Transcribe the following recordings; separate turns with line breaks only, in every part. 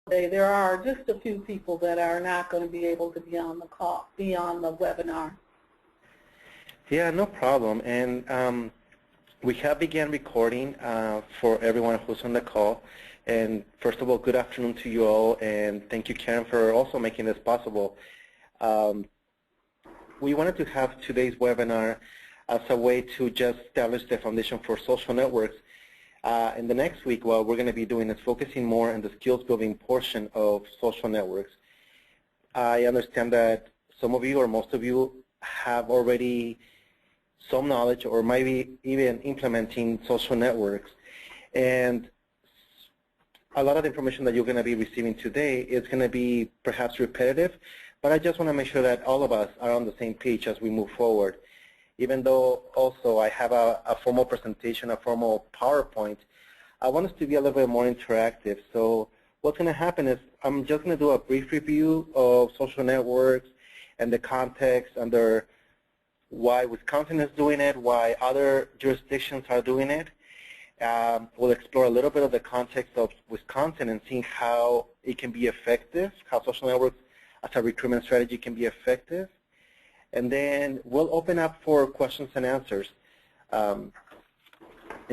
there are just a few people that are not going to be able to be on the call, be on the webinar.
Yeah, no problem. And we have begun recording for everyone who's on the call. And first of all, good afternoon to you all, and thank you, Karen, for also making this possible. We wanted to have today's webinar as a way to just establish the foundation for social networks. In the next week, what we're going to be doing is focusing more on the skills building portion of social networks. I understand that some of you or most of you have already some knowledge or maybe even implementing social networks. And a lot of the information that you're going to be receiving today is going to be perhaps repetitive, but I just want to make sure that all of us are on the same page as we move forward. Even though also I have a formal presentation, a formal PowerPoint, I want us to be a little bit more interactive. So what's going to happen is I'm just going to do a brief review of social networks and the context under why Wisconsin is doing it, why other jurisdictions are doing it. We'll explore a little bit of the context of Wisconsin and seeing how it can be effective, how social networks as a recruitment strategy can be effective. And then we'll open up for questions and answers. And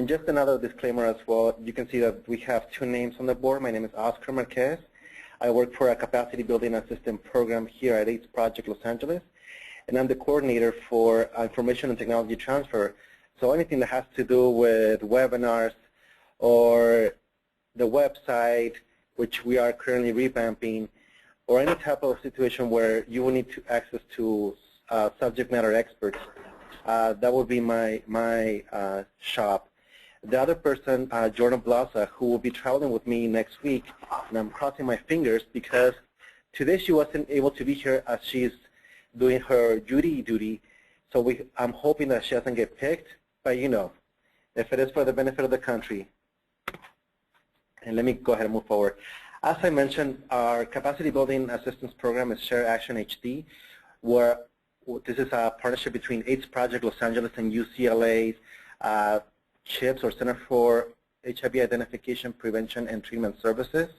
just another disclaimer as well, you can see that we have two names on the board. My name is Oscar Marquez. I work for a capacity building assistant program here at AIDS Project Los Angeles. And I'm the coordinator for information and technology transfer. So anything that has to do with webinars or the website, which we are currently revamping, or any type of situation where you will need to access to subject matter experts, that would be my shop. The other person, Jordan Blaza, who will be traveling with me next week, and I'm crossing my fingers because today she wasn't able to be here as she's doing her duty. So I'm hoping that she doesn't get picked, but you know, if it is for the benefit of the country. And let me go ahead and move forward. As I mentioned, our capacity building assistance program is Share Action HD, where this is a partnership between AIDS Project Los Angeles and UCLA's CHIPS, or Center for HIV Identification, Prevention, and Treatment Services.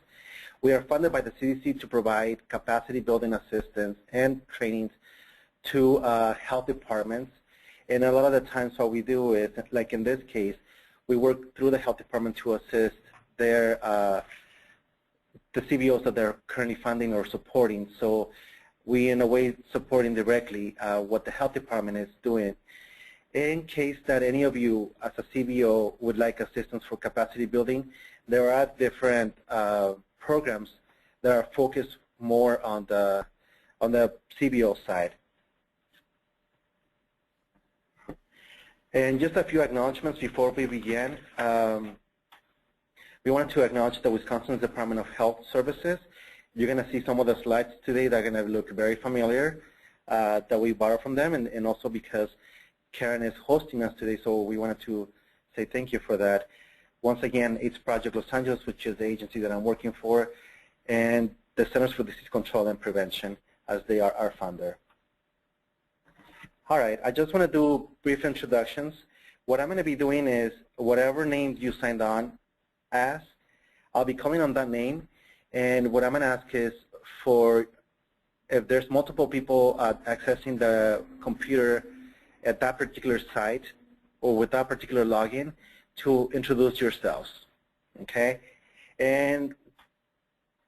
We are funded by the CDC to provide capacity building assistance and trainings to health departments. And a lot of the times what we do is, like in this case, we work through the health department to assist their the CBOs that they're currently funding or supporting. So we, in a way, supporting directly what the health department is doing. In case that any of you, as a CBO, would like assistance for capacity building, there are different programs that are focused more on the CBO side. And just a few acknowledgments before we begin. We wanted to acknowledge the Wisconsin Department of Health Services. You're going to see some of the slides today that are going to look very familiar that we borrow from them, and also because Karen is hosting us today, so we wanted to say thank you for that. Once again, AIDS Project Los Angeles, which is the agency that I'm working for, and the Centers for Disease Control and Prevention, as they are our funder. All right, I just want to do brief introductions. What I'm going to be doing is whatever names you signed on as, I'll be calling on that name, and what I'm going to ask is for if there's multiple people accessing the computer at that particular site or with that particular login, to introduce yourselves, okay? And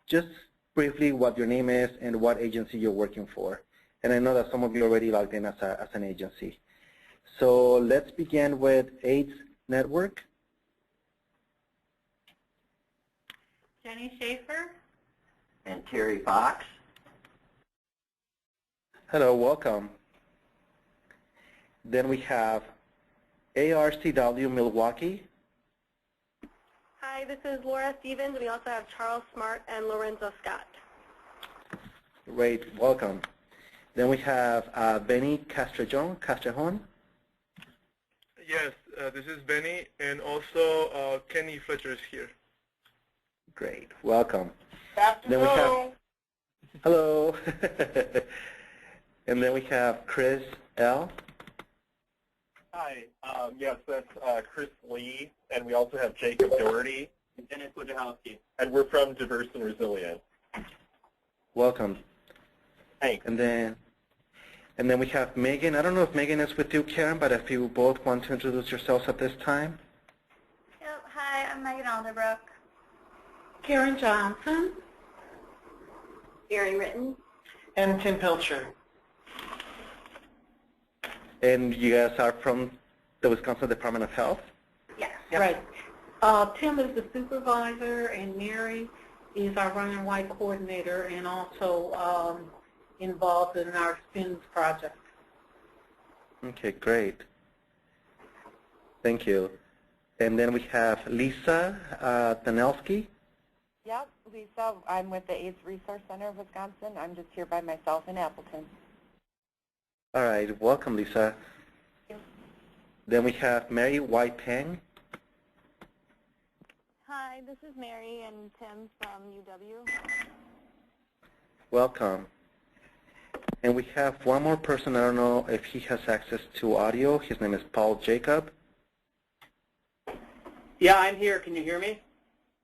just briefly what your name is and what agency you're working for. And I know that some of you already logged in as an agency. So let's begin with AIDS Network.
Jenny Schaefer.
And Terry Fox.
Hello, welcome. Then we have ARCW Milwaukee.
Hi, this is Laura Stevens. We also have Charles Smart and Lorenzo Scott.
Great, welcome. Then we have Benny Castrejon.
Yes, this is Benny, and also Kenny Fletcher is here.
Great, welcome.
Afternoon.
Then we have, hello. And then we have Chris L.
Hi, yes, that's Chris Lee, and we also have Jacob Doherty. Dennis Wojciechowski.
And we're from Diverse and Resilient.
Welcome.
Thanks.
And then we have Megan. I don't know if Megan is with you, Karen, but if you both want to introduce yourselves at this time.
Yep. Hi, I'm Megan Alderbrook.
Karen Johnson.
Erin Ritten.
And Tim Pilcher.
And you guys are from the Wisconsin Department of Health?
Yes.
Yep.
Right. Tim is the supervisor, and Mary is our Running White coordinator and also involved in our SPINS project.
Okay, great. Thank you. And then we have Lisa Danelski.
Yep, Lisa, I'm with the AIDS Resource Center of Wisconsin. I'm just here by myself in Appleton.
All right, welcome, Lisa.
Thank you.
Then we have Mary White Peng.
Hi, this is Mary and Tim from UW.
Welcome. And we have one more person. I don't know if he has access to audio. His name is Paul Jacob.
Yeah, I'm here. Can you hear me?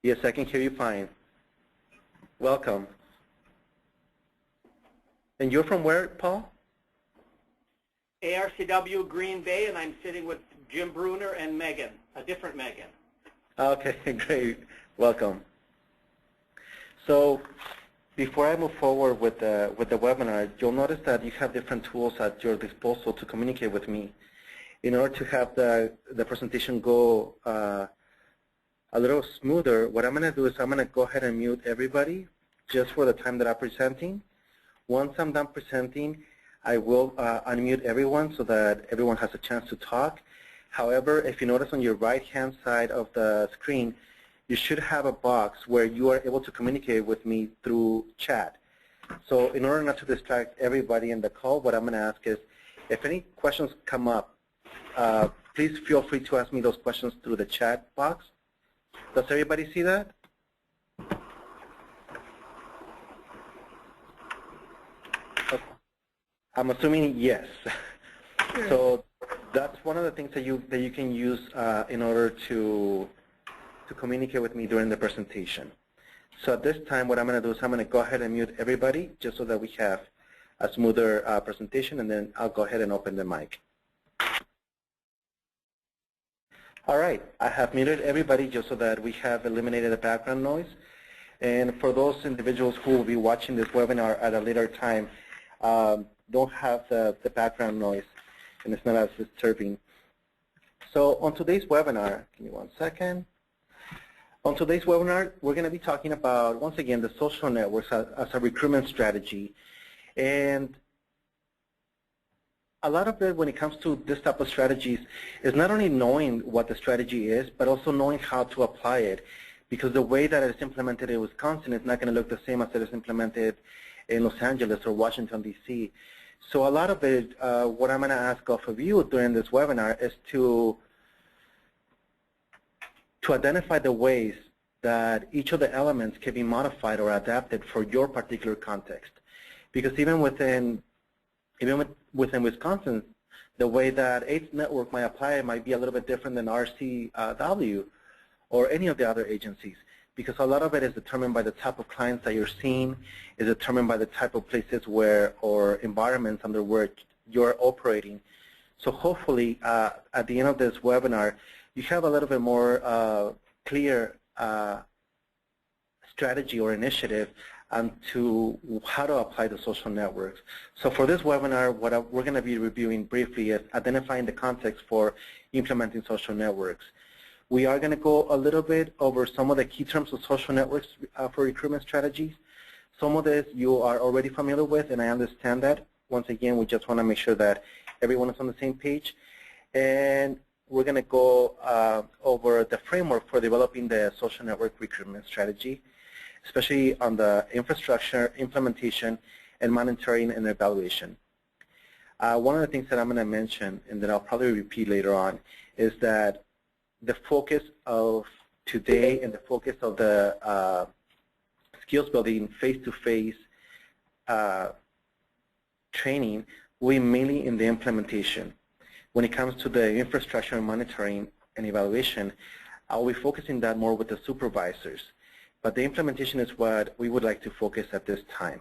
Yes, I can hear you fine. Welcome. And you're from where, Paul?
ARCW Green Bay, and I'm sitting with Jim Bruner and Megan, a different Megan.
Okay, great. Welcome. So before I move forward with the webinar, you'll notice that you have different tools at your disposal to communicate with me. In order to have the presentation go a little smoother, what I'm going to do is I'm going to go ahead and mute everybody just for the time that I'm presenting. Once I'm done presenting, I will unmute everyone so that everyone has a chance to talk. However, if you notice on your right-hand side of the screen, you should have a box where you are able to communicate with me through chat. So in order not to distract everybody in the call, what I'm going to ask is, if any questions come up, please feel free to ask me those questions through the chat box. Does everybody see that? I'm assuming yes. Sure. So that's one of the things that you can use in order to communicate with me during the presentation. So at this time, what I'm going to do is I'm going to go ahead and mute everybody just so that we have a smoother presentation, and then I'll go ahead and open the mic. All right, I have muted everybody just so that we have eliminated the background noise. And for those individuals who will be watching this webinar at a later time, don't have the background noise, and it's not as disturbing. So on today's webinar, give me one second. On today's webinar, we're going to be talking about, once again, the social networks as a recruitment strategy. And a lot of it, when it comes to this type of strategies, is not only knowing what the strategy is, but also knowing how to apply it. Because the way that it's implemented in Wisconsin is not going to look the same as it is implemented in Los Angeles or Washington, D.C. So a lot of it, what I'm going to ask off of you during this webinar is to identify the ways that each of the elements can be modified or adapted for your particular context. Because even within Wisconsin, the way that AIDS Network might apply it might be a little bit different than RCW or any of the other agencies. Because a lot of it is determined by the type of clients that you're seeing, is determined by the type of places where or environments under which you're operating. So hopefully, at the end of this webinar, you have a little bit more clear strategy or initiative to how to apply the social networks. So for this webinar, what we're going to be reviewing briefly is identifying the context for implementing social networks. We are going to go a little bit over some of the key terms of social networks for recruitment strategies. Some of this you are already familiar with, and I understand that. Once again, we just want to make sure that everyone is on the same page. And we're going to go over the framework for developing the social network recruitment strategy, especially on the infrastructure, implementation, and monitoring and evaluation. One of the things that I'm going to mention, and that I'll probably repeat later on, is that the focus of today and the focus of the skills building face-to-face training will be mainly in the implementation. When it comes to the infrastructure monitoring and evaluation, I'll be focusing that more with the supervisors. But the implementation is what we would like to focus at this time.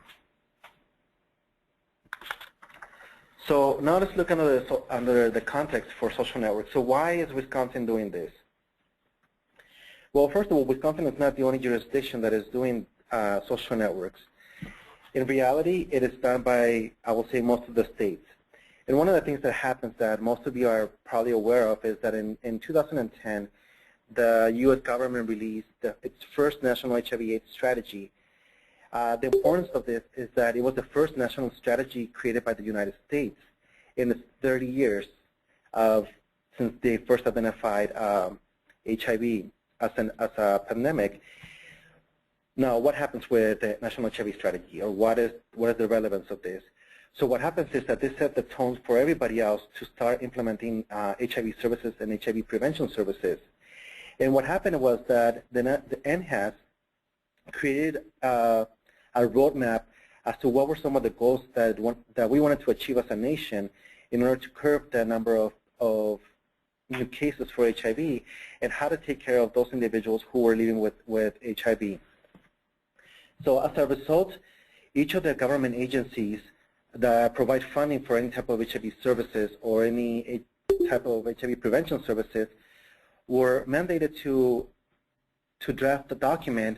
So now let's look under the context for social networks. So why is Wisconsin doing this? Well, first of all, Wisconsin is not the only jurisdiction that is doing social networks. In reality, it is done by, I will say, most of the states. And one of the things that happens that most of you are probably aware of is that in 2010, the U.S. government released its first national HIV/AIDS strategy. The importance of this is that it was the first national strategy created by the United States in the 30 years since they first identified HIV as a pandemic. Now, what happens with the national HIV strategy, or what is the relevance of this? So what happens is that this set the tone for everybody else to start implementing HIV services and HIV prevention services. And what happened was that the NHAS created a roadmap as to what were some of the goals that we wanted to achieve as a nation in order to curb the number of new cases for HIV and how to take care of those individuals who were living with HIV. So as a result, each of the government agencies that provide funding for any type of HIV services or any type of HIV prevention services were mandated to draft a document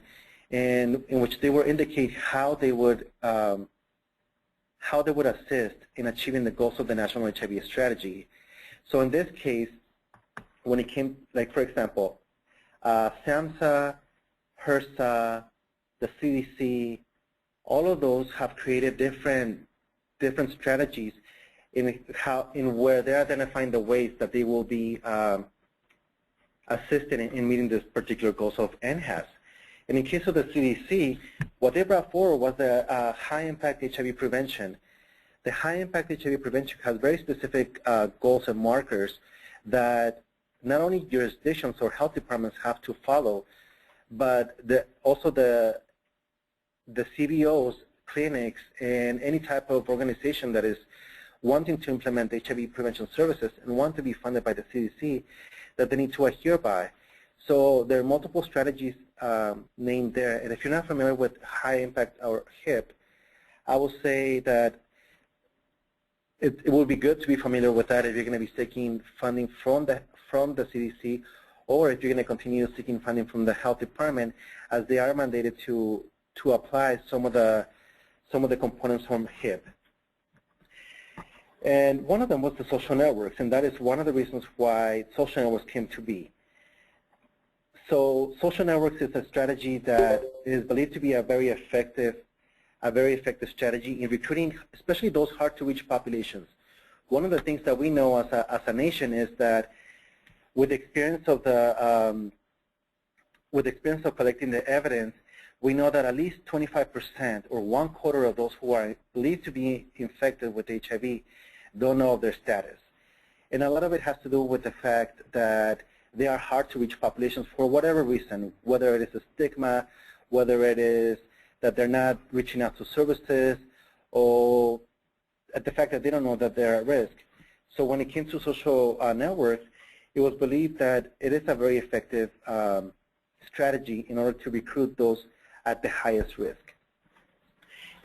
in which they would indicate how they would assist in achieving the goals of the national HIV strategy. So in this case, when it came, like for example, SAMHSA, HRSA, the CDC, all of those have created different strategies in where they're identifying the ways that they will be assisted in meeting this particular goals of NHAS. And in case of the CDC, what they brought forward was the high-impact HIV prevention. The high-impact HIV prevention has very specific goals and markers that not only jurisdictions or health departments have to follow, but also the CBOs, clinics, and any type of organization that is wanting to implement HIV prevention services and want to be funded by the CDC, that they need to adhere by. So there are multiple strategies named there. And if you're not familiar with high impact or HIP, I will say that it will be good to be familiar with that if you're going to be seeking funding from the CDC, or if you're going to continue seeking funding from the health department, as they are mandated to apply some of the components from HIP. And one of them was the social networks, and that is one of the reasons why social networks came to be. So social networks is a strategy that is believed to be a very effective strategy in recruiting, especially those hard-to-reach populations. One of the things that we know as a nation is that with experience of collecting the evidence, we know that at least 25% or 1/4 of those who are believed to be infected with HIV don't know of their status. And a lot of it has to do with the fact that they are hard to reach populations for whatever reason, whether it is a stigma, whether it is that they're not reaching out to services, or at the fact that they don't know that they're at risk. So when it came to social networks, it was believed that it is a very effective strategy in order to recruit those at the highest risk.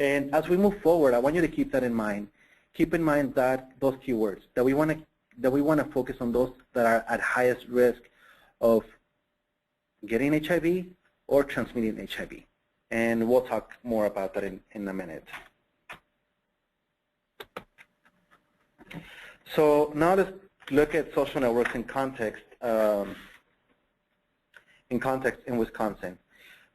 And as we move forward, I want you to keep that in mind. Keep in mind that those keywords, that we want to focus on those that are at highest risk of getting HIV or transmitting HIV. And we'll talk more about that in a minute. So now let's look at social networks in context in Wisconsin.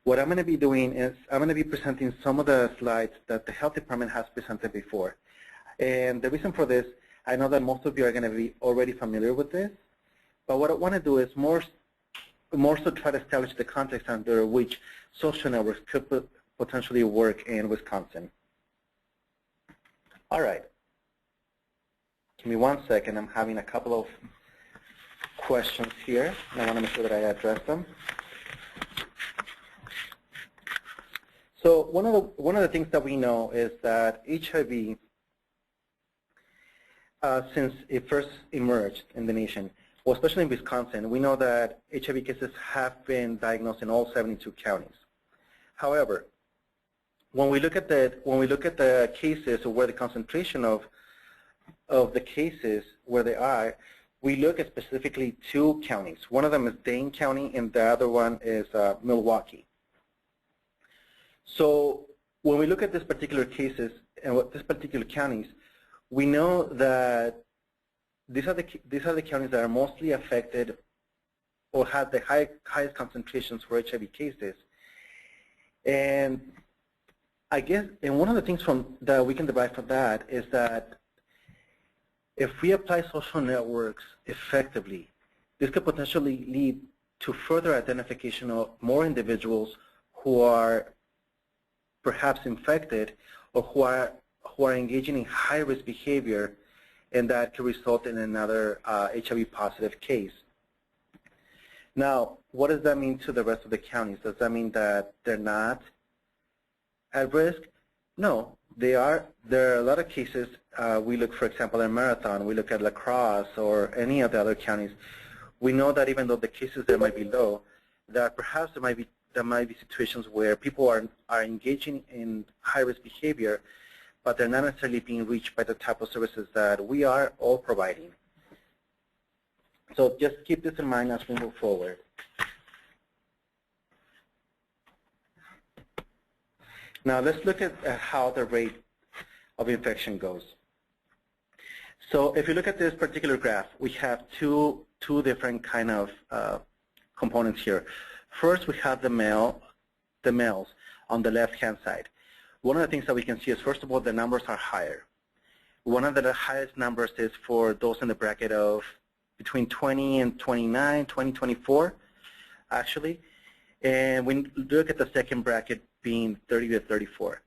What I'm going to be doing is I'm going to be presenting some of the slides that the health department has presented before. And the reason for this, I know that most of you are going to be already familiar with this, but what I want to do is more so try to establish the context under which social networks could potentially work in Wisconsin. All right. Give me 1 second. I'm having a couple of questions here, and I want to make sure that I address them. So one of the things that we know is that HIV, since it first emerged in the nation, well, especially in Wisconsin, we know that HIV cases have been diagnosed in all 72 counties. However, when we look at the cases or where the concentration of the cases where they are, we look at specifically 2 counties. One of them is Dane County, and the other one is Milwaukee. So when we look at these particular cases and these particular counties, we know that these are the counties that are mostly affected or have the highest concentrations for HIV cases. And I guess, and one of the things that we can derive from that is that if we apply social networks effectively, this could potentially lead to further identification of more individuals who are perhaps infected or who are engaging in high-risk behavior, and that could result in another HIV-positive case. Now, what does that mean to the rest of the counties? Does that mean that they're not at risk? No, they are. There are a lot of cases. We look, for example, at Marathon. We look at La Crosse or any of the other counties. We know that even though the cases there might be low, that perhaps there might be situations where people are engaging in high-risk behavior, but they're not necessarily being reached by the type of services that we are all providing. So just keep this in mind as we move forward. Now let's look at how the rate of infection goes. So if you look at this particular graph, we have two different kind of components here. First, we have the males on the left-hand side. One of the things that we can see is, first of all, the numbers are higher. One of the highest numbers is for those in the bracket of between 20 and 29, 20, 24, actually. And when you look at the second bracket being 30 to 34.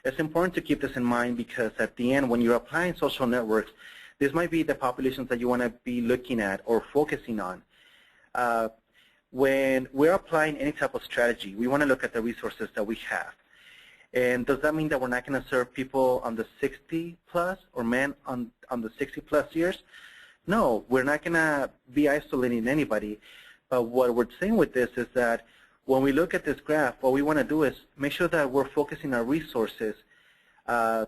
It's important to keep this in mind because at the end, when you're applying social networks, this might be the populations that you want to be looking at or focusing on. When we're applying any type of strategy, we want to look at the resources that we have. And does that mean that we're not going to serve people on the 60 plus or men on the 60 plus years? No, we're not going to be isolating anybody. But what we're saying with this is that when we look at this graph, what we want to do is make sure that we're focusing our resources to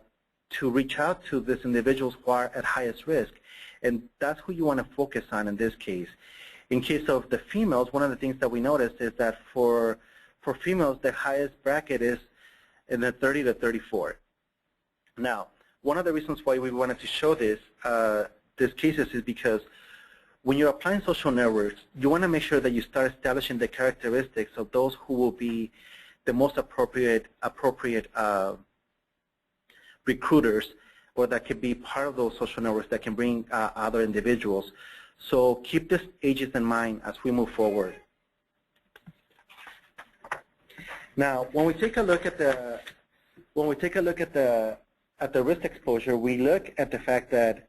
reach out to these individuals who are at highest risk. And that's who you want to focus on in this case. In case of the females, one of the things that we noticed is that for females, the highest bracket is in the 30 to 34. Now, one of the reasons why we wanted to show these cases is because when you're applying social networks, you want to make sure that you start establishing the characteristics of those who will be the most appropriate recruiters, or that could be part of those social networks that can bring other individuals. So keep these ages in mind as we move forward. Now, when we take a look at the risk exposure, we look at the fact that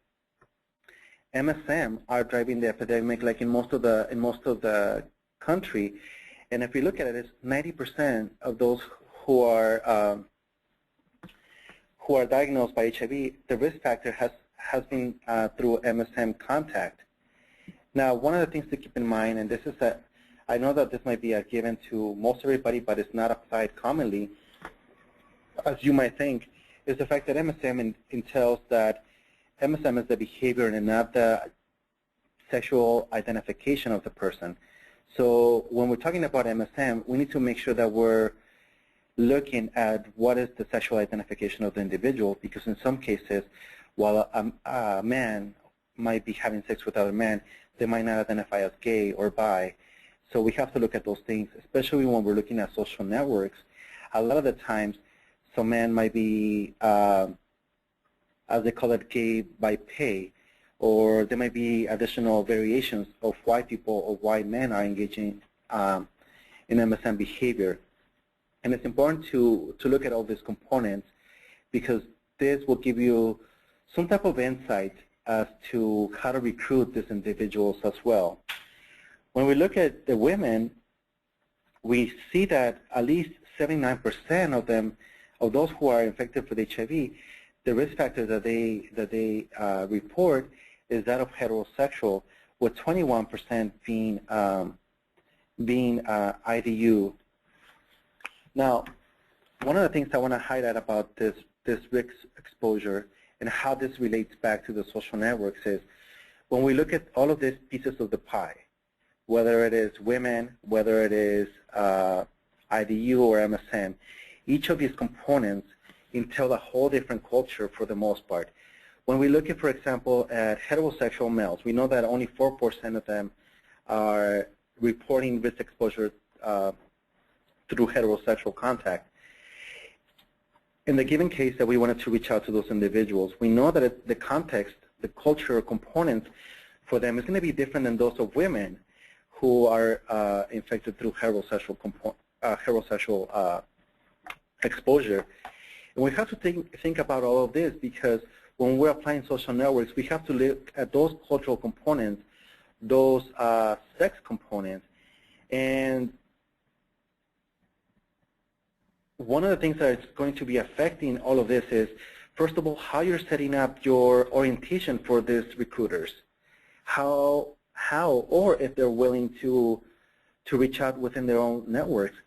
MSM are driving the epidemic, like in most of the country. And if we look at it, it's 90% of those who are diagnosed by HIV. The risk factor has been through MSM contact. Now, one of the things to keep in mind, and this is that I know that this might be a given to most everybody, but it's not applied commonly, as you might think, is the fact that MSM entails that MSM is the behavior and not the sexual identification of the person. So when we're talking about MSM, we need to make sure that we're looking at what is the sexual identification of the individual, because in some cases, while a man might be having sex with other men, they might not identify as gay or bi. So we have to look at those things, especially when we're looking at social networks. A lot of the times, some men might be, as they call it, gay by pay, or there might be additional variations of why people or why men are engaging in MSM behavior. And it's important to look at all these components, because this will give you some type of insight as to how to recruit these individuals as well. When we look at the women, we see that at least 79% of them, of those who are infected with HIV, the risk factor that they report is that of heterosexual, with 21% being IDU. Now, one of the things I want to highlight about this risk exposure and how this relates back to the social networks is when we look at all of these pieces of the pie, whether it is women, whether it is IDU or MSM, each of these components entail a whole different culture for the most part. When we look at, for example, at heterosexual males, we know that only 4% of them are reporting risk exposure through heterosexual contact. In the given case that we wanted to reach out to those individuals, we know that the context, the cultural component for them is going to be different than those of women who are infected through heterosexual exposure. And we have to think about all of this because when we're applying social networks, we have to look at those cultural components, those sex components. And one of the things that is going to be affecting all of this is, first of all, how you're setting up your orientation for these recruiters. How or if they're willing to reach out within their own networks.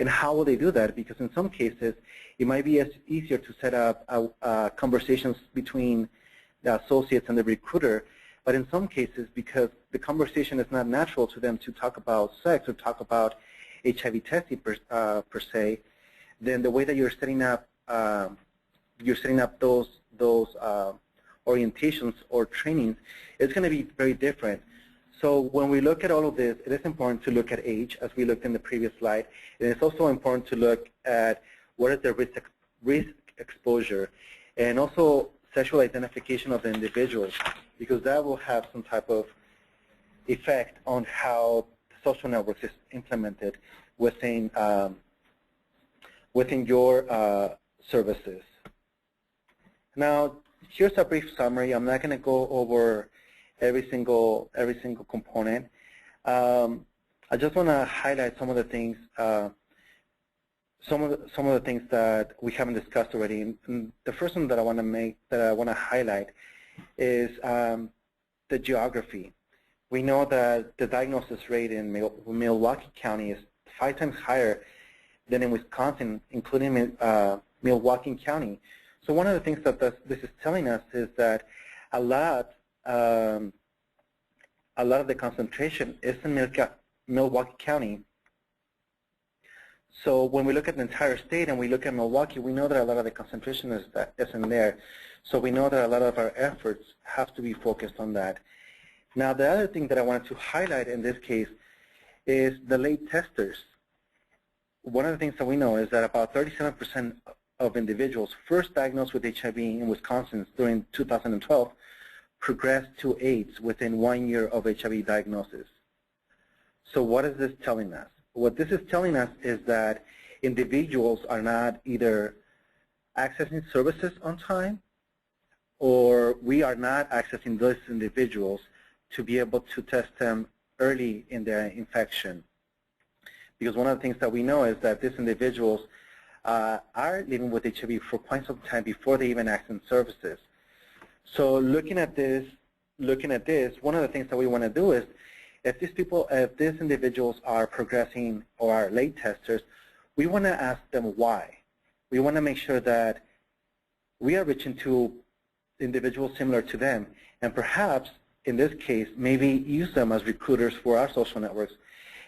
And how will they do that? Because in some cases, it might be easier to set up conversations between the associates and the recruiter. But in some cases, because the conversation is not natural to them to talk about sex or talk about HIV testing per se, then the way that you're setting up those orientations or trainings is going to be very different. So when we look at all of this, it is important to look at age, as we looked in the previous slide. And it's also important to look at what is the risk exposure, and also sexual identification of the individuals, because that will have some type of effect on how the social networks is implemented within your services. Now, here's a brief summary. I'm not going to go over every single component. I just want to highlight some of the things, some of the things that we haven't discussed already. And the first one that I want to highlight is the geography. We know that the diagnosis rate in Milwaukee County is 5 times higher than in Wisconsin, including Milwaukee County. So one of the things that this is telling us is that a lot of the concentration is in Milwaukee County. So when we look at the entire state and we look at Milwaukee, we know that a lot of the concentration is in there. So we know that a lot of our efforts have to be focused on that. Now, the other thing that I wanted to highlight in this case is the late testers. One of the things that we know is that about 37% of individuals first diagnosed with HIV in Wisconsin during 2012 progressed to AIDS within 1 year of HIV diagnosis. So what is this telling us? What this is telling us is that individuals are not either accessing services on time, or we are not accessing those individuals to be able to test them early in their infection. Because one of the things that we know is that these individuals are living with HIV for quite some time before they even access services. So looking at this, one of the things that we want to do is, if these individuals are progressing or are late testers, we want to ask them why. We want to make sure that we are reaching to individuals similar to them, and perhaps in this case, maybe use them as recruiters for our social networks,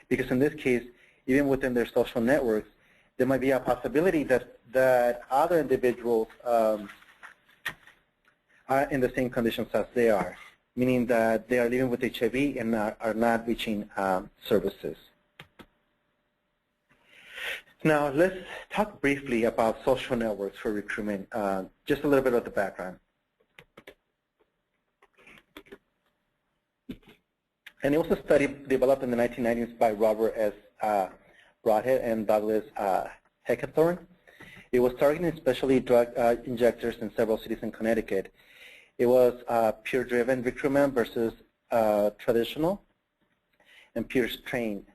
because in this case, even within their social networks, there might be a possibility that other individuals are in the same conditions as they are, meaning that they are living with HIV and are not reaching services. Now, let's talk briefly about social networks for recruitment, just a little bit of the background. And it was a study developed in the 1990s by Robert S. Broadhead and Douglas Heckathorn. It was targeting especially drug injectors in several cities in Connecticut. It was peer-driven recruitment versus traditional, and peers trained,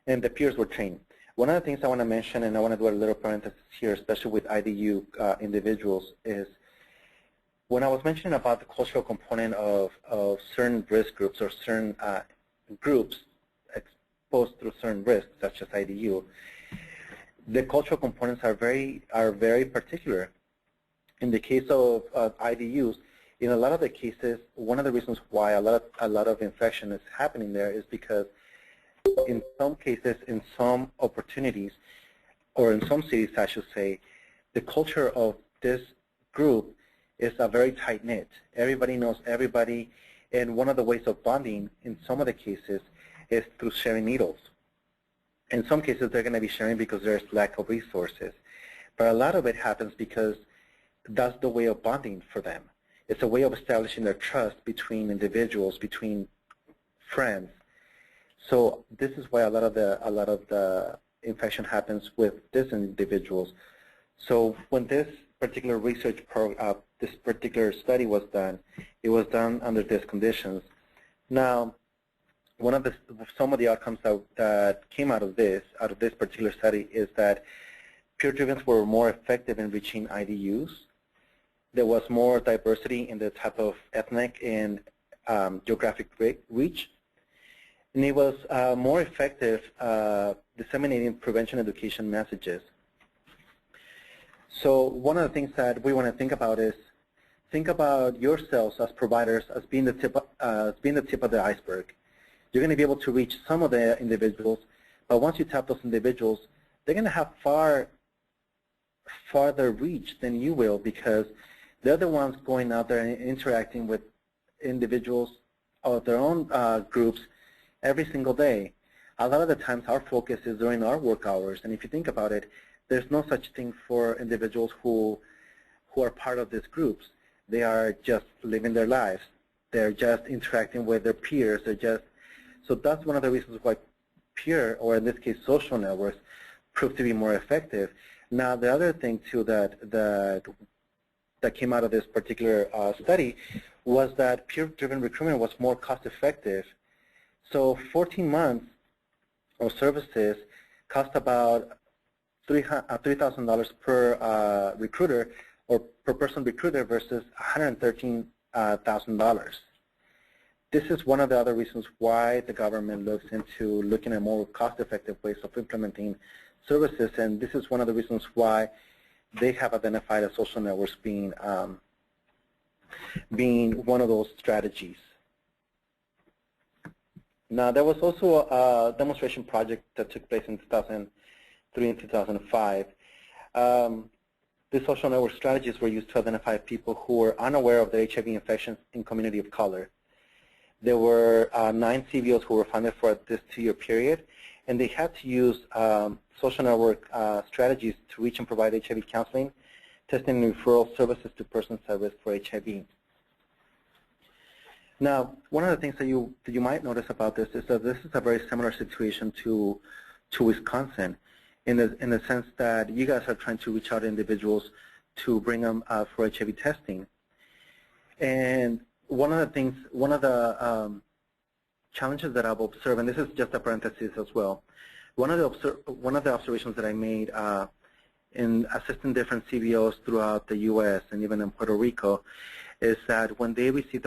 and the peers were trained. One of the things I want to mention, and I want to do a little parenthesis here, especially with IDU individuals, is when I was mentioning about the cultural component of certain risk groups or certain groups exposed through certain risks, such as IDU, the cultural components are very particular. In the case of IDUs, in a lot of the cases, one of the reasons why a lot of infection is happening there is because in some cases, in some opportunities, or in some cities, I should say, the culture of this group is a very tight-knit. Everybody knows everybody, and one of the ways of bonding in some of the cases is through sharing needles. In some cases, they're going to be sharing because there's lack of resources. But a lot of it happens because that's the way of bonding for them. It's a way of establishing their trust between individuals, between friends. So this is why a lot of the infection happens with these individuals. So when this particular research this particular study was done, it was done under these conditions. Now, some of the outcomes that came out of this particular study is that peer interventions were more effective in reaching IDUs. There was more diversity in the type of ethnic and geographic reach. And it was more effective disseminating prevention education messages. So one of the things that we want to think about is think about yourselves as providers as being the tip of the iceberg. You're going to be able to reach some of the individuals, but once you tap those individuals, they're going to have farther reach than you will because they're the ones going out there and interacting with individuals of their own groups every single day. A lot of the times our focus is during our work hours, and if you think about it, there's no such thing for individuals who are part of these groups. They are just living their lives. They're just interacting with their peers. So that's one of the reasons why peer, or in this case social networks, prove to be more effective. Now the other thing too that came out of this particular study was that peer-driven recruitment was more cost-effective. So 14 months of services cost about $3,000 per recruiter or per person recruiter versus $113,000. This is one of the other reasons why the government looking at more cost-effective ways of implementing services, and this is one of the reasons why they have identified as social networks being one of those strategies. Now, there was also a demonstration project that took place in 2003 and 2005. These social network strategies were used to identify people who were unaware of their HIV infections in community of color. There were 9 CBOs who were funded for this 2-year period, and they had to use social network strategies to reach and provide HIV counseling, testing, and referral services to persons at risk for HIV. Now, one of the things that you might notice about this is that this is a very similar situation to Wisconsin, in the sense that you guys are trying to reach out to individuals to bring them for HIV testing. And one of the challenges that I've observed, and this is just a parenthesis as well, one of the observations that I made in assisting different CBOs throughout the U.S. and even in Puerto Rico is that when they receive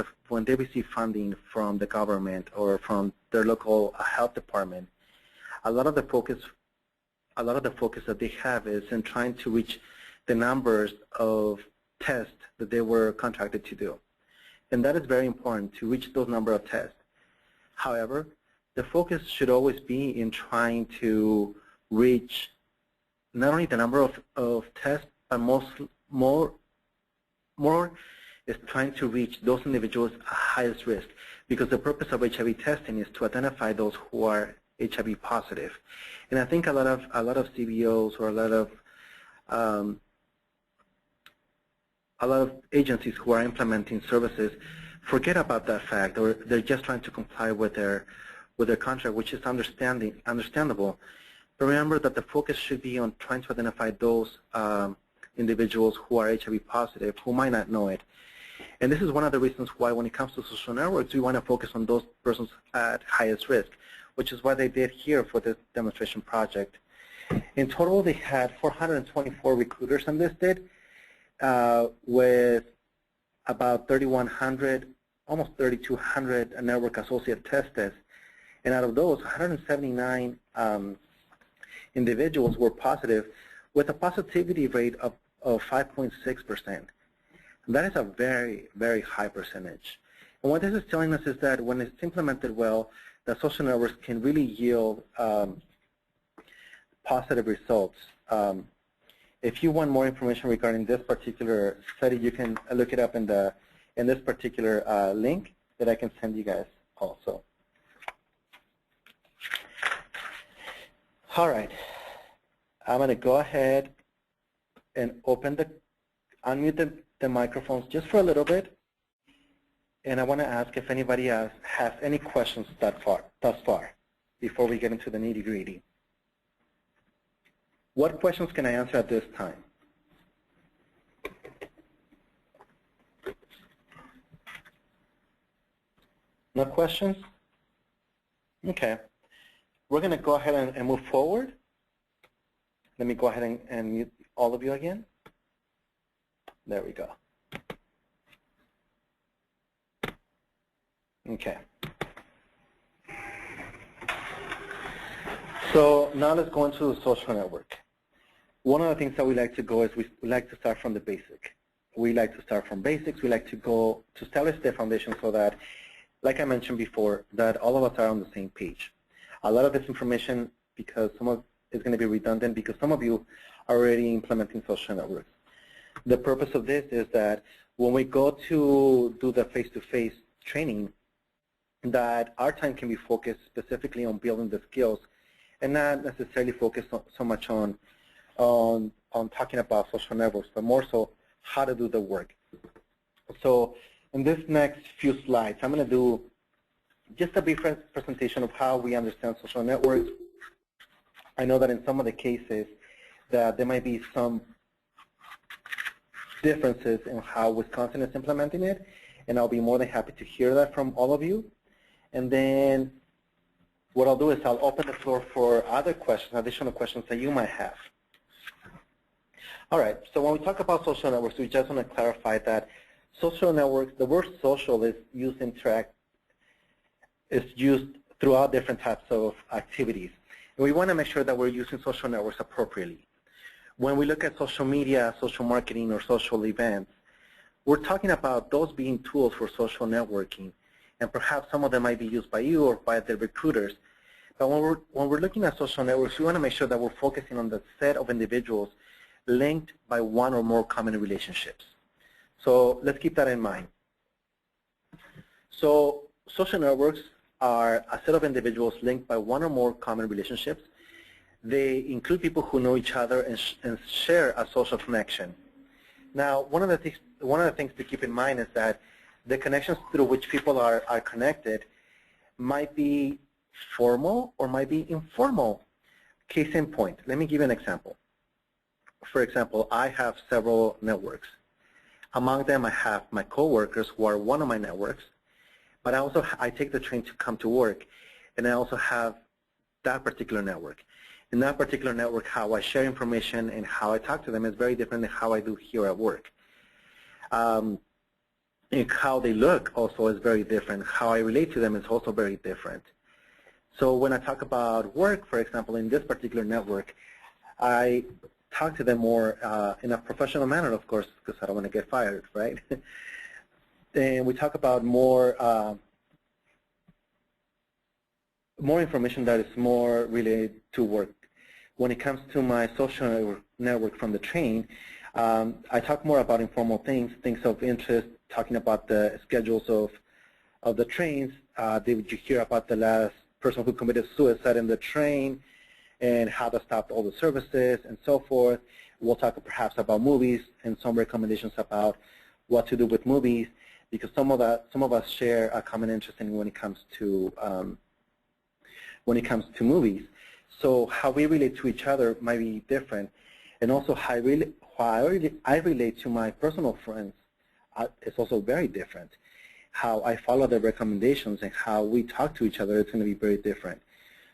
funding from the government or from their local health department, a lot of the focus that they have is in trying to reach the numbers of tests that they were contracted to do. And that is very important, to reach those number of tests. However, the focus should always be in trying to reach not only the number of tests, but more is trying to reach those individuals at highest risk, because the purpose of HIV testing is to identify those who are HIV positive. And I think a lot of CBOs or a lot of agencies who are implementing services forget about that fact, or they're just trying to comply with their contract, which is understandable. But remember that the focus should be on trying to identify those individuals who are HIV positive, who might not know it. And this is one of the reasons why when it comes to social networks, we want to focus on those persons at highest risk, which is what they did here for this demonstration project. In total, they had 424 recruiters enlisted with about 3,100, almost 3,200 network associate tested, and out of those, 179 individuals were positive with a positivity rate of 5.6%. That is a very, very high percentage. And what this is telling us is that when it's implemented well, the social networks can really yield positive results. If you want more information regarding this particular study, you can look it up in this particular link that I can send you guys also. All right, I'm going to go ahead and unmute the microphones just for a little bit, and I want to ask if anybody else has any questions thus far, before we get into the nitty-gritty. What questions can I answer at this time? No questions? Okay. We're going to go ahead and move forward. Let me go ahead and mute all of you again. There we go. Okay. So now let's go into the social network. One of the things that we like to go is we like to start from the basic. We like to start from basics. We like to go to establish the foundation so that, like I mentioned before, that all of us are on the same page. A lot of this information, because some of is going to be redundant, because some of you are already implementing social networks. The purpose of this is that when we go to do the face-to-face training, that our time can be focused specifically on building the skills and not necessarily focus so much on talking about social networks, but more so how to do the work. So in this next few slides, I'm going to do just a brief presentation of how we understand social networks. I know that in some of the cases that there might be some differences in how Wisconsin is implementing it, and I'll be more than happy to hear that from all of you. And then what I'll do is I'll open the floor for other questions, additional questions that you might have. All right, so when we talk about social networks, we just want to clarify that social networks, the word social is used throughout different types of activities. And we want to make sure that we're using social networks appropriately. When we look at social media, social marketing, or social events, we're talking about those being tools for social networking. And perhaps some of them might be used by you or by the recruiters. But when we're looking at social networks, we want to make sure that we're focusing on the set of individuals linked by one or more common relationships. So let's keep that in mind. So social networks are a set of individuals linked by one or more common relationships. They include people who know each other and share a social connection. Now, one of the things to keep in mind is that the connections through which people are connected might be formal or might be informal. Case in point, let me give you an example. For example, I have several networks. Among them, I have my coworkers who are one of my networks, but I take the train to come to work, and I also have that particular network. In that particular network, how I share information and how I talk to them is very different than how I do here at work. And how they look also is very different. How I relate to them is also very different. So when I talk about work, for example, in this particular network, I talk to them more in a professional manner, of course, because I don't want to get fired, right? And we talk about more information that is more related to work. When it comes to my social network from the train, I talk more about informal things of interest, talking about the schedules of the trains. Did you hear about the last person who committed suicide in the train and how to stop all the services and so forth? We'll talk perhaps about movies and some recommendations about what to do with movies, because some of us share a common interest in when it comes to movies. So how we relate to each other might be different, and also how I relate to my personal friends is also very different. How I follow their recommendations and how we talk to each other is going to be very different.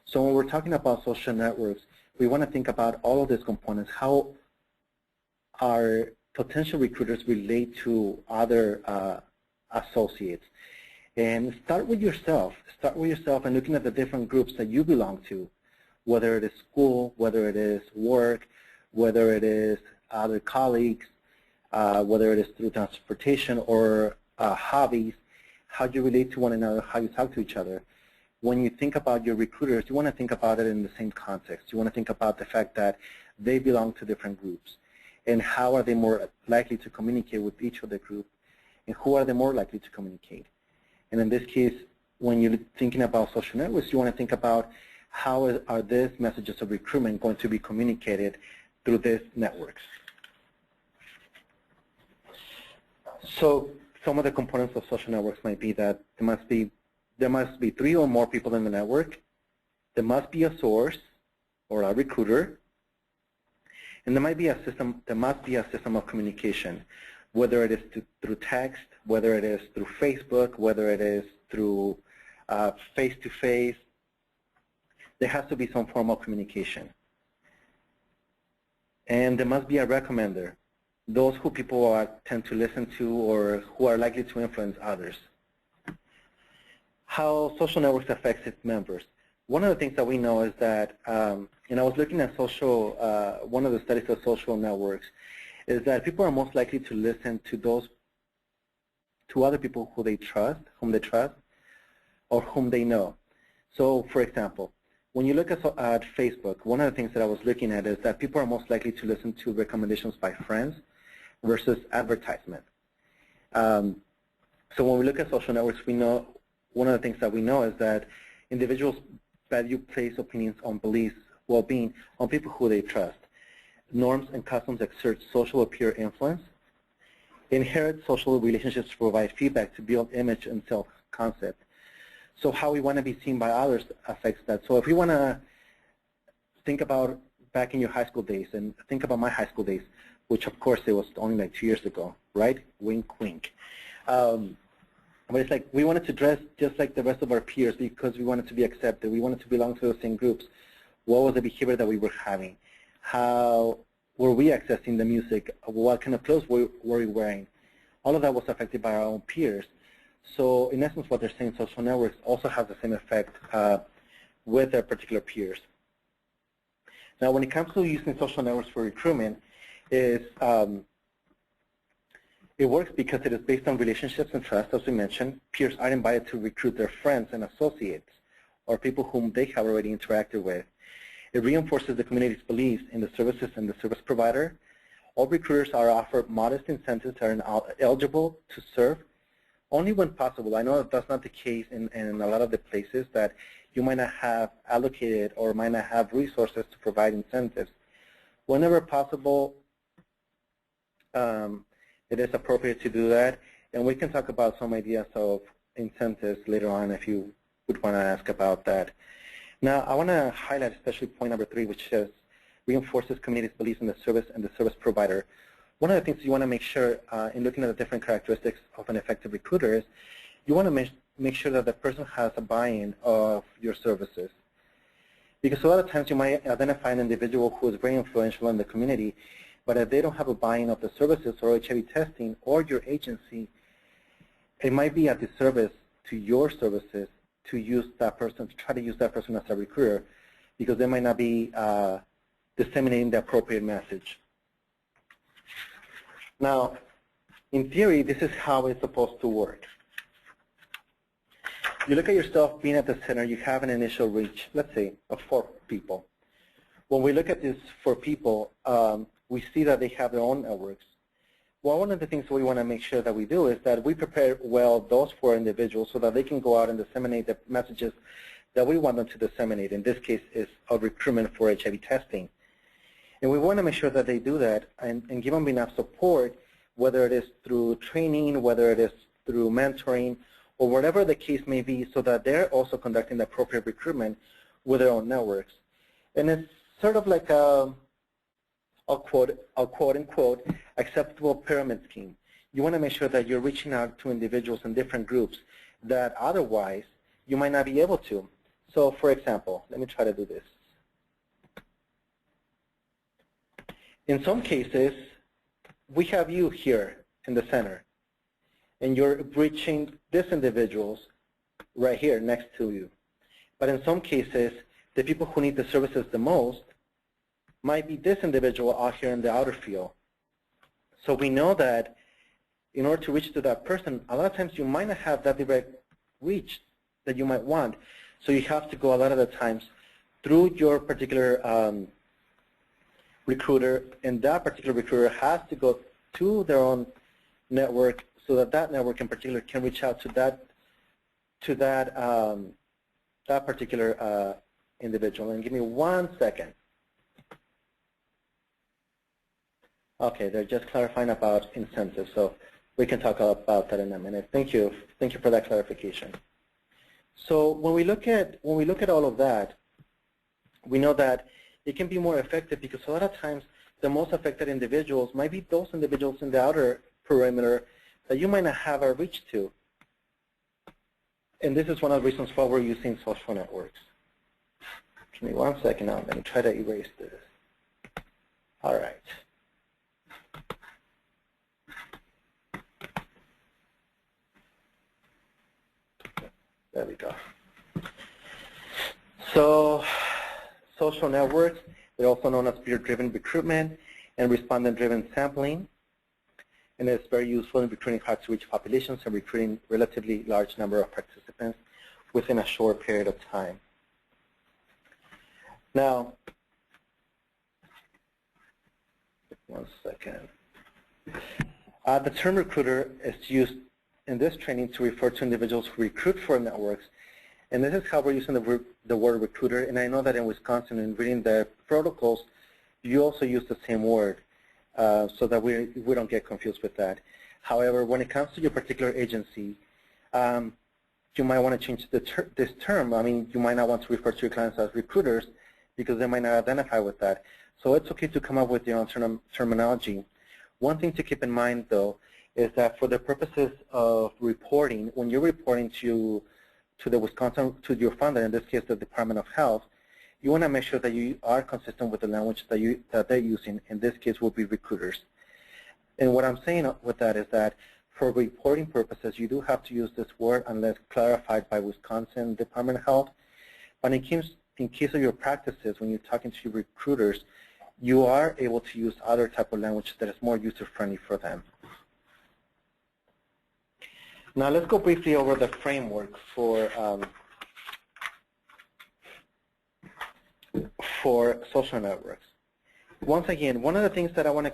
So when we're talking about social networks, we want to think about all of these components. How are potential recruiters relate to other associates. And start with yourself. Start with yourself and looking at the different groups that you belong to, whether it is school, whether it is work, whether it is other colleagues, whether it is through transportation or hobbies, how you relate to one another, how you talk to each other. When you think about your recruiters, you want to think about it in the same context. You want to think about the fact that they belong to different groups, and how are they more likely to communicate with each of the group, and who are they more likely to communicate. And in this case, when you're thinking about social networks, you want to think about how are these messages of recruitment going to be communicated through these networks. So some of the components of social networks might be that there must be 3 or more people in the network. There must be a source or a recruiter, and there might be a system. There must be a system of communication, whether it is through text, whether it is through Facebook, whether it is through face-to-face. There has to be some form of communication. And there must be a recommender, those who people tend to listen to or who are likely to influence others. How social networks affect its members. One of the things that we know is that, and I was looking at one of the studies of social networks, is that people are most likely to listen to other people whom they trust, or whom they know. So, for example, when you look at Facebook, one of the things that I was looking at is that people are most likely to listen to recommendations by friends versus advertisement. So when we look at social networks, we know one of the things that we know is that individuals value place opinions on beliefs, well-being, on people who they trust. Norms and customs exert social or peer influence. Inherit social relationships to provide feedback to build image and self-concept. So how we want to be seen by others affects that. So if we want to think about back in your high school days and think about my high school days, which of course it was only like 2 years ago, right? Wink, wink. But it's like we wanted to dress just like the rest of our peers because we wanted to be accepted. We wanted to belong to those same groups. What was the behavior that we were having? How were we accessing the music? What kind of clothes were we wearing? All of that was affected by our own peers. So in essence, what they're saying, social networks also have the same effect with their particular peers. Now, when it comes to using social networks for recruitment, it works because it is based on relationships and trust, as we mentioned. Peers are invited to recruit their friends and associates or people whom they have already interacted with. It reinforces the community's beliefs in the services and the service provider. All recruiters are offered modest incentives and are eligible to serve only when possible. I know that that's not the case in a lot of the places that you might not have allocated or might not have resources to provide incentives. Whenever possible, it is appropriate to do that, and we can talk about some ideas of incentives later on if you would want to ask about that. Now, I want to highlight especially point number 3, which says reinforces community's beliefs in the service and the service provider. One of the things you want to make sure in looking at the different characteristics of an effective recruiter is you want to make sure that the person has a buy-in of your services. Because a lot of times you might identify an individual who is very influential in the community, but if they don't have a buy-in of the services or HIV testing or your agency, it might be a disservice to your services to use that person, to try to use that person as a recruiter, because they might not be disseminating the appropriate message. Now, in theory, this is how it's supposed to work. You look at yourself being at the center, you have an initial reach, let's say, of 4 people. When we look at these 4 people, we see that they have their own networks. Well, one of the things we want to make sure that we do is that we prepare well those 4 individuals so that they can go out and disseminate the messages that we want them to disseminate. In this case, is of recruitment for HIV testing. And we want to make sure that they do that and give them enough support, whether it is through training, whether it is through mentoring, or whatever the case may be, so that they're also conducting the appropriate recruitment with their own networks. And it's sort of like a quote-unquote acceptable pyramid scheme. You want to make sure that you're reaching out to individuals in different groups that otherwise you might not be able to. So, for example, let me try to do this. In some cases, we have you here in the center, and you're reaching these individuals right here next to you. But in some cases, the people who need the services the most might be this individual out here in the outer field. So we know that in order to reach to that person, a lot of times you might not have that direct reach that you might want. So you have to go a lot of the times through your particular recruiter, and that particular recruiter has to go to their own network so that that network in particular can reach out to that particular individual. And give me 1 second. Okay, they're just clarifying about incentives, so we can talk about that in a minute. Thank you for that clarification. So when we look at all of that, we know that it can be more effective because a lot of times the most affected individuals might be those individuals in the outer perimeter that you might not have a reach to. And this is one of the reasons why we're using social networks. Give me 1 second now. Let me try to erase this. All right. There we go. So social networks, they're also known as peer-driven recruitment and respondent-driven sampling. And it's very useful in recruiting hard-to-reach populations and recruiting relatively large number of participants within a short period of time. Now, 1 second. The term recruiter is used in this training to refer to individuals who recruit for networks. And this is how we're using the word recruiter. And I know that in Wisconsin, in reading the protocols, you also use the same word so that we don't get confused with that. However, when it comes to your particular agency, you might want to change this term. I mean, you might not want to refer to your clients as recruiters because they might not identify with that. So it's okay to come up with your own terminology. One thing to keep in mind, though, is that for the purposes of reporting, when you're reporting to the Wisconsin, to your funder, in this case the Department of Health, you want to make sure that you are consistent with the language that they're using. In this case will be recruiters. And what I'm saying with that is that for reporting purposes, you do have to use this word unless clarified by Wisconsin Department of Health. But in case of your practices, when you're talking to recruiters, you are able to use other type of language that is more user-friendly for them. Now let's go briefly over the framework for social networks. Once again, one of the things that I want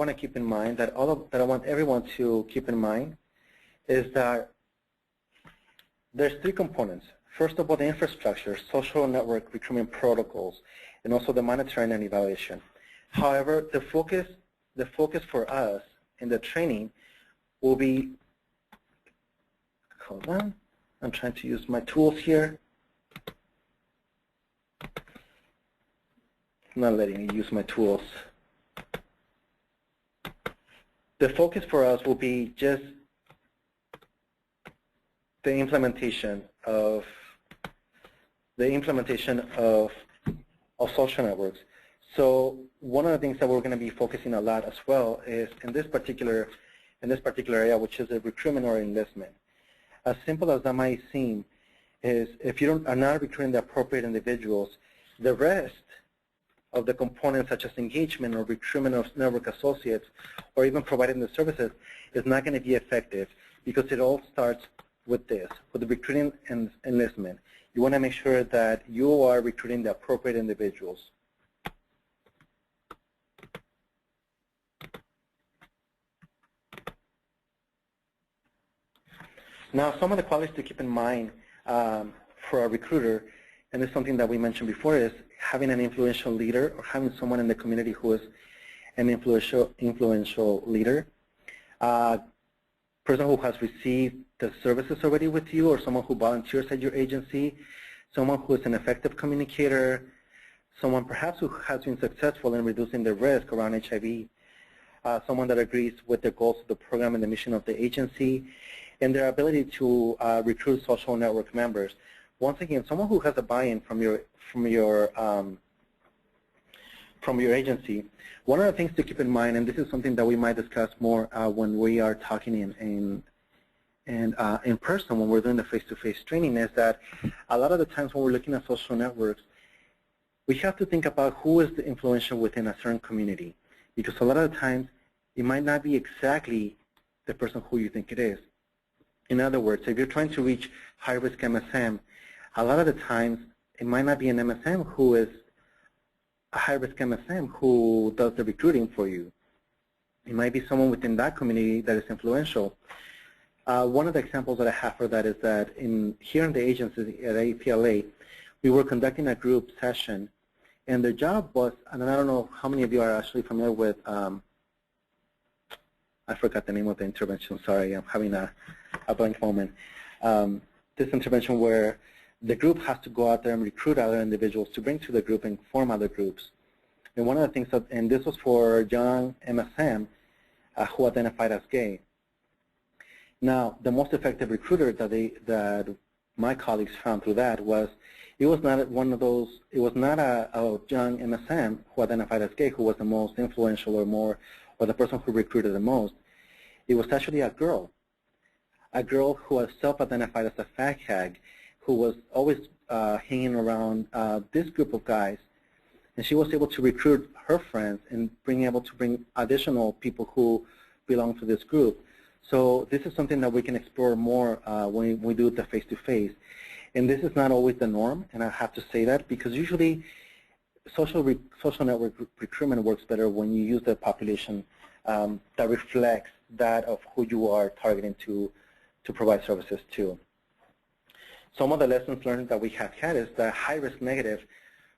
to keep in mind, that I want everyone to keep in mind, is that there's 3 components. First of all, the infrastructure, social network recruitment protocols, and also the monitoring and evaluation. However, the focus for us in the training will be, hold on, I'm trying to use my tools here. I'm not letting me use my tools. The focus for us will be just the implementation of social networks. So one of the things that we're going to be focusing a lot as well is in this particular area, which is a recruitment or enlistment. As simple as that might seem, is if you are not recruiting the appropriate individuals, the rest of the components such as engagement or recruitment of network associates or even providing the services is not going to be effective because it all starts with this, with the recruiting and enlistment. You want to make sure that you are recruiting the appropriate individuals. Now, some of the qualities to keep in mind for a recruiter, and this is something that we mentioned before, is having an influential leader or having someone in the community who is an influential leader. Person who has received the services already with you, or someone who volunteers at your agency, someone who is an effective communicator, someone perhaps who has been successful in reducing the risk around HIV, someone that agrees with the goals of the program and the mission of the agency, and their ability to recruit social network members. Once again, someone who has a buy-in from your from your agency. One of the things to keep in mind, and this is something that we might discuss more when we are talking in person when we're doing the face-to-face training, is that a lot of the times when we're looking at social networks, we have to think about who is the influential within a certain community, because a lot of the times it might not be exactly the person who you think it is. In other words, if you're trying to reach high-risk MSM, a lot of the times it might not be an MSM who is a high-risk MSM who does the recruiting for you. It might be someone within that community that is influential. One of the examples that I have for that is that here in the agency at APLA, we were conducting a group session, and their job was, and I don't know how many of you are actually familiar with, I forgot the name of the intervention, sorry, I'm having a blank moment. This intervention where the group has to go out there and recruit other individuals to bring to the group and form other groups. And one of the things that, and this was for young MSM who identified as gay. Now, the most effective recruiter that my colleagues found through that was, it was not one of those, it was not a young MSM who identified as gay who was the most influential or the person who recruited the most. It was actually a girl who was self-identified as a fag hag, who was always hanging around this group of guys, and she was able to recruit her friends and able to bring additional people who belong to this group. So this is something that we can explore more when we do the face-to-face. And this is not always the norm, and I have to say that because usually social network recruitment works better when you use the population that reflects that of who you are targeting to provide services to. Some of the lessons learned that we have had is that high-risk negative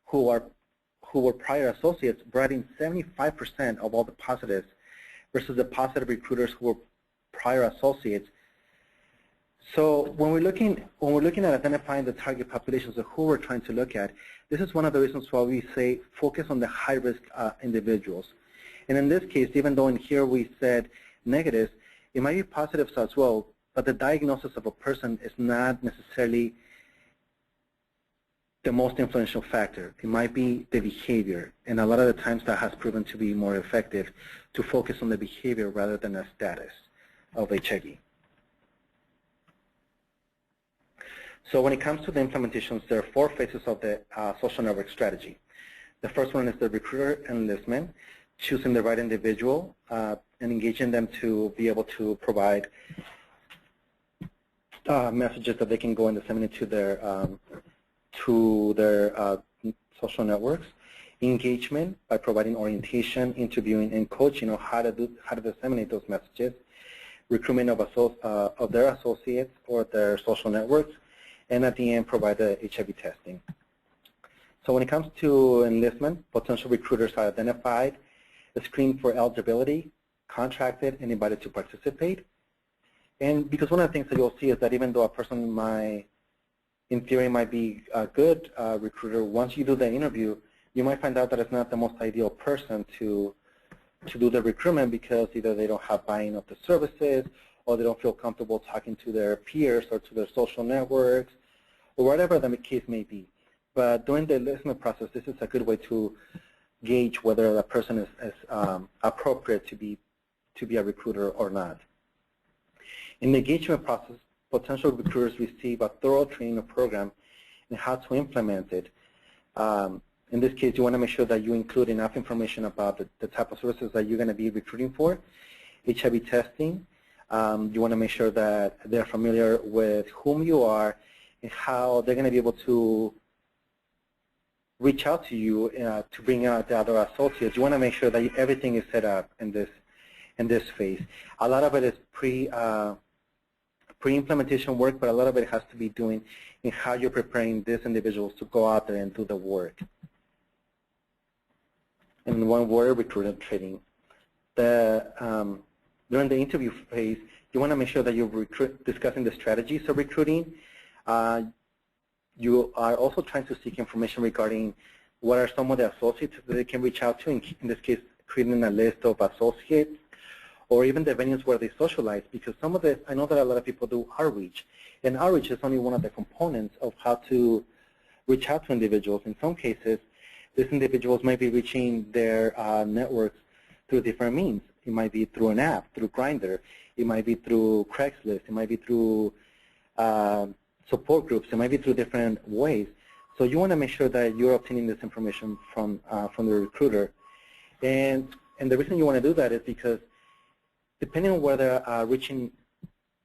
who were prior associates brought in 75% of all the positives versus the positive recruiters who were prior associates. So when we're looking at identifying the target populations of who we're trying to look at, this is one of the reasons why we say focus on the high-risk individuals. And in this case, even though in here we said negatives, it might be positives as well, but the diagnosis of a person is not necessarily the most influential factor. It might be the behavior, and a lot of the times that has proven to be more effective to focus on the behavior rather than the status of HIV. So when it comes to the implementations, there are 4 phases of the social network strategy. The first one is the recruiter enlistment, choosing the right individual and engaging them to be able to provide messages that they can go and disseminate to their social networks. Engagement by providing orientation, interviewing, and coaching on how to disseminate those messages. Recruitment of their associates or their social networks, and at the end provide the HIV testing. So when it comes to enlistment, potential recruiters are identified, screened for eligibility, contracted, and invited to participate. And because one of the things that you'll see is that even though a person might, in theory, might be a good recruiter, once you do the interview, you might find out that it's not the most ideal person to do the recruitment because either they don't have buy-in of the services or they don't feel comfortable talking to their peers or to their social networks or whatever the case may be. But during the enlistment process, this is a good way to gauge whether a person is appropriate to be a recruiter or not. In the engagement process, potential recruiters receive a thorough training program in how to implement it. In this case, you want to make sure that you include enough information about the type of services that you're going to be recruiting for, HIV testing. You want to make sure that they're familiar with whom you are and how they're going to be able to reach out to you to bring out the other associates. You want to make sure that everything is set up in this phase. A lot of it is pre-implementation work, but a lot of it has to be doing in how you're preparing these individuals to go out there and do the work. And one word, recruitment training. During the interview phase, you want to make sure that you're discussing the strategies of recruiting. You are also trying to seek information regarding what are some of the associates that they can reach out to, in this case, creating a list of associates, or even the venues where they socialize, because some of this, I know that a lot of people do outreach, and outreach is only one of the components of how to reach out to individuals. In some cases, These individuals might be reaching their networks through different means. It might be through an app, through Grindr. It might be through Craigslist. It might be through support groups. It might be through different ways. So you want to make sure that you're obtaining this information from the recruiter. And the reason you want to do that is because depending on where they're reaching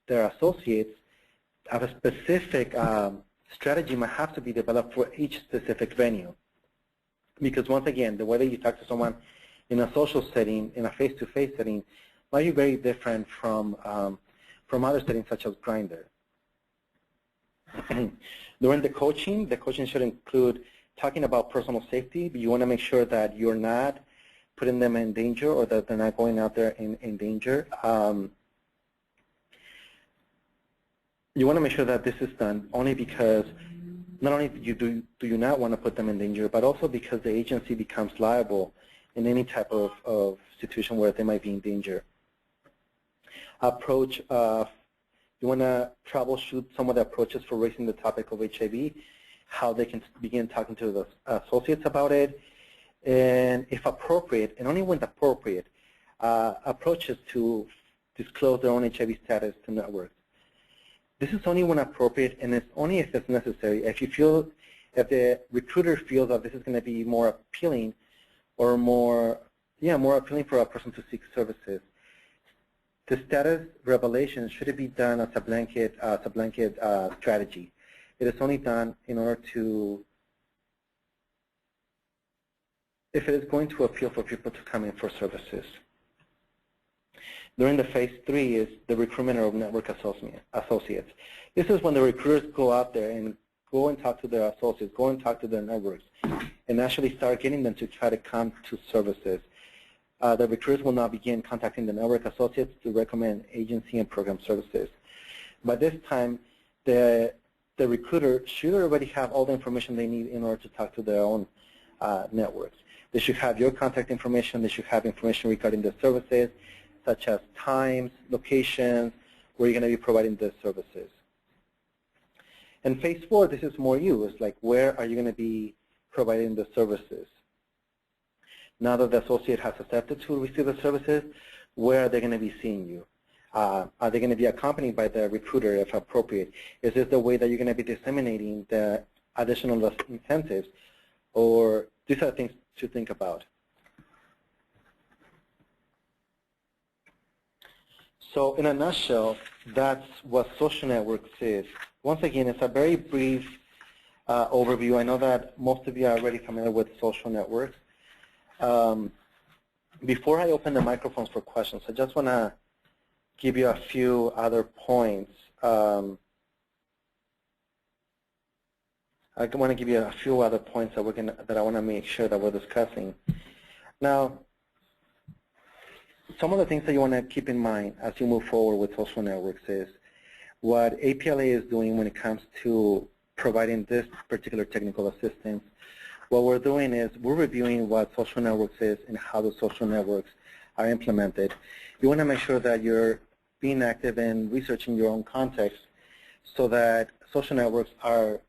their associates, a specific strategy might have to be developed for each specific venue. Because once again, the way that you talk to someone in a social setting, in a face-to-face setting, might be very different from other settings such as Grindr. During the coaching should include talking about personal safety, but you want to make sure that you're not putting them in danger or that they're not going out there in danger. You want to make sure that this is done only because not only do you not want to put them in danger, but also because the agency becomes liable in any type of situation where they might be in danger. Approach, you want to troubleshoot some of the approaches for raising the topic of HIV, how they can begin talking to the associates about it, and if appropriate, and only when appropriate, approaches to disclose their own HIV status to networks. This is only when appropriate, and it's only if it's necessary. If the recruiter feels that this is going to be more appealing, or more appealing for a person to seek services. The status revelation should be done as a blanket strategy. It is only done in order to, if it is going to appeal for people to come in for services. During the phase 3 is the recruitment of network associates. This is when the recruiters go out there and go and talk to their associates, go and talk to their networks, and actually start getting them to try to come to services. The recruiters will now begin contacting the network associates to recommend agency and program services. By this time, the recruiter should already have all the information they need in order to talk to their own networks. They should have your contact information. They should have information regarding the services, such as times, locations, where you're going to be providing the services. And phase 4, this is more you. It's like, where are you going to be providing the services? Now that the associate has accepted to receive the services, where are they going to be seeing you? Are they going to be accompanied by the recruiter if appropriate? Is this the way that you're going to be disseminating the additional incentives? Or these are things to think about. So in a nutshell, that's what social networks is. Once again, it's a very brief overview. I know that most of you are already familiar with social networks. Before I open the microphones for questions, I just want to give you a few other points. I want to give you a few other points that I want to make sure that we're discussing. Now, some of the things that you want to keep in mind as you move forward with social networks is what APLA is doing when it comes to providing this particular technical assistance. What we're doing is we're reviewing what social networks is and how the social networks are implemented. You want to make sure that you're being active in researching your own context so that social networks are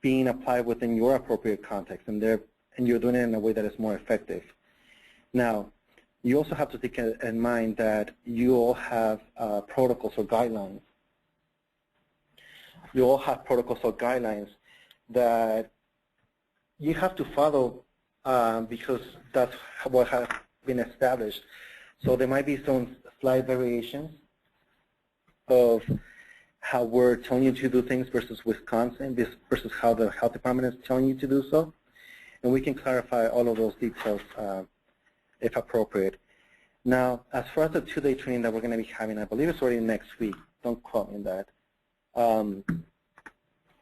being applied within your appropriate context, and you're doing it in a way that is more effective. Now, you also have to take in mind that you all have protocols or guidelines. You all have protocols or guidelines that you have to follow because that's what has been established. So there might be some slight variations of how we're telling you to do things versus Wisconsin, versus how the health department is telling you to do so. And we can clarify all of those details if appropriate. Now, as far as the 2-day training that we're going to be having, I believe it's already next week. Don't quote me on that.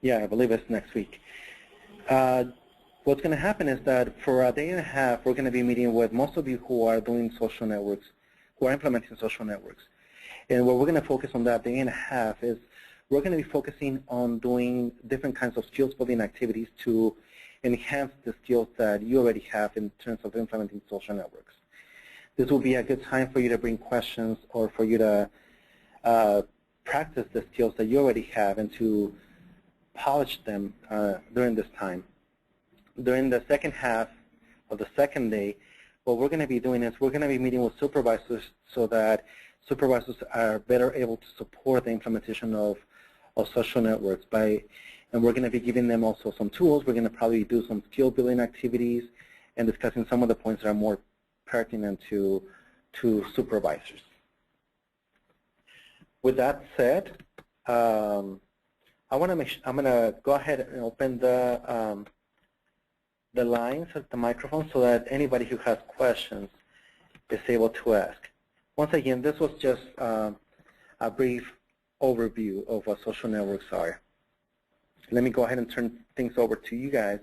Yeah, I believe it's next week. What's going to happen is that for a day and a half, we're going to be meeting with most of you who are doing social networks, who are implementing social networks. And what we're going to focus on that day and a half is we're going to be focusing on doing different kinds of skills building activities to enhance the skills that you already have in terms of implementing social networks. This will be a good time for you to bring questions or for you to practice the skills that you already have and to polish them during this time. During the second half of the second day, what we're going to be doing is we're going to be meeting with supervisors so that supervisors are better able to support the implementation of social networks and we're going to be giving them also some tools. We're going to probably do some skill building activities and discussing some of the points that are more pertinent to supervisors. With that said, I'm going to go ahead and open the lines of the microphone so that anybody who has questions is able to ask. Once again, this was just a brief overview of what social networks are. Let me go ahead and turn things over to you guys.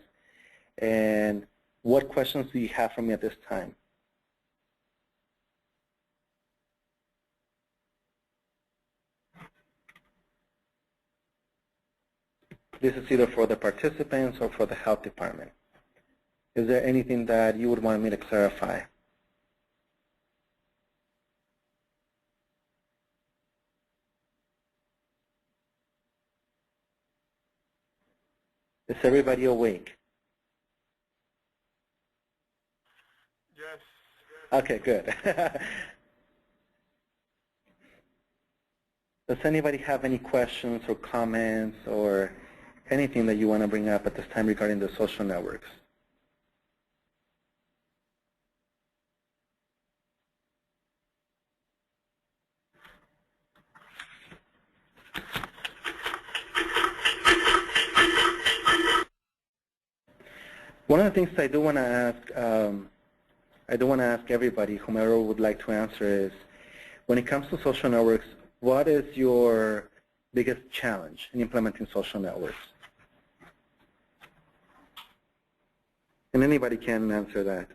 And what questions do you have for me at this time? This is either for the participants or for the health department. Is there anything that you would want me to clarify? Is everybody awake?
Yes.
Okay, good. Does anybody have any questions or comments or anything that you want to bring up at this time regarding the social networks? One of the things I do want to ask, everybody, whomever would like to answer, is when it comes to social networks, what is your biggest challenge in implementing social networks? And anybody can answer that.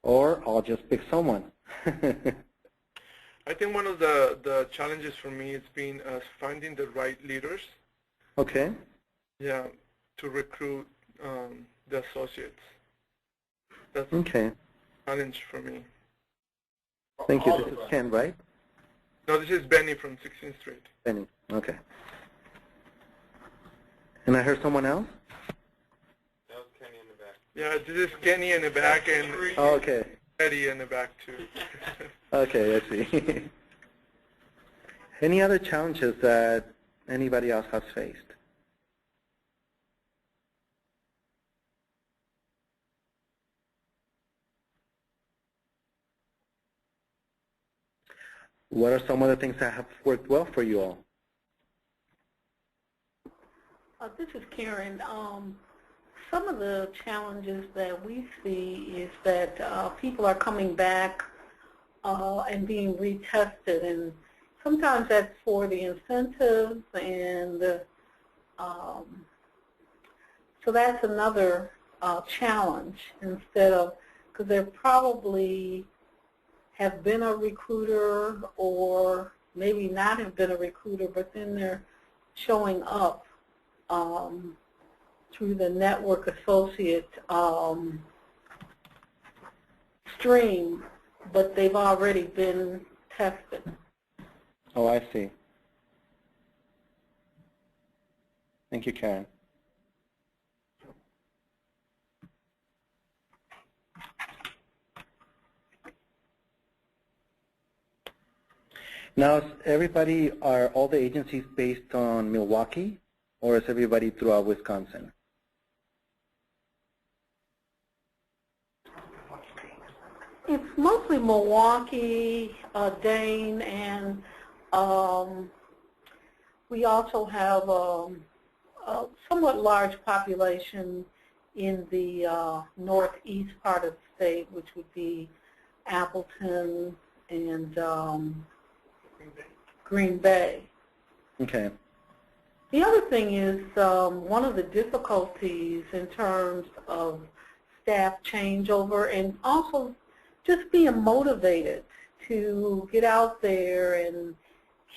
Or I'll just pick someone.
I think one of the challenges for me has been finding the right leaders.
Okay.
Yeah, to recruit the associates. That's
okay.
a challenge for me.
Thank you. This is Ken, right?
No, this is Benny from 16th Street.
Benny. Okay. And I heard someone else?
That was Kenny in the back. Yeah, this is Kenny in the back and
okay.
Eddie in the back too.
Okay, I see. Any other challenges that anybody else has faced? What are some of the things that have worked well for you all?
This is Karen. Some of the challenges that we see is that people are coming back and being retested, and sometimes that's for the incentives, and so that's another challenge, instead of, because there probably have been a recruiter or maybe not have been a recruiter, but then they're showing up through the network associate stream, but they've already been tested.
Oh, I see. Thank you, Karen. Now, is everybody, are all the agencies based on Milwaukee, or is everybody throughout Wisconsin?
It's mostly Milwaukee, Dane, and we also have a somewhat large population in the northeast part of the state, which would be Appleton and Green Bay.
Okay.
The other thing is one of the difficulties in terms of staff changeover, and also just being motivated to get out there and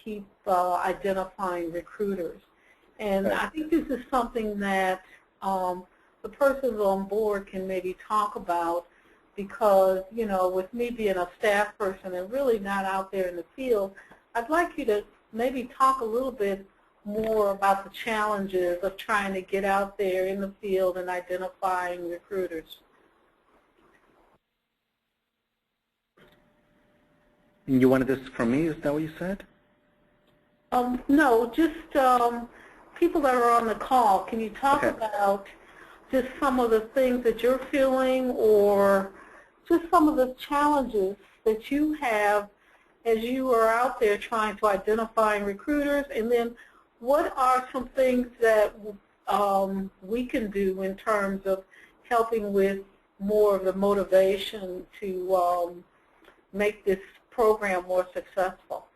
keep identifying recruiters. And
right.
I think this is something that the persons on board can maybe talk about, because, you know, with me being a staff person and really not out there in the field, I'd like you to maybe talk a little bit more about the challenges of trying to get out there in the field and identifying recruiters.
You wanted this from me? Is that what you said?
No, just people that are on the call. Can you talk about just some of the things that you're feeling, or just some of the challenges that you have as you are out there trying to identify recruiters, and then what are some things that we can do in terms of helping with more of the motivation to make this program more successful?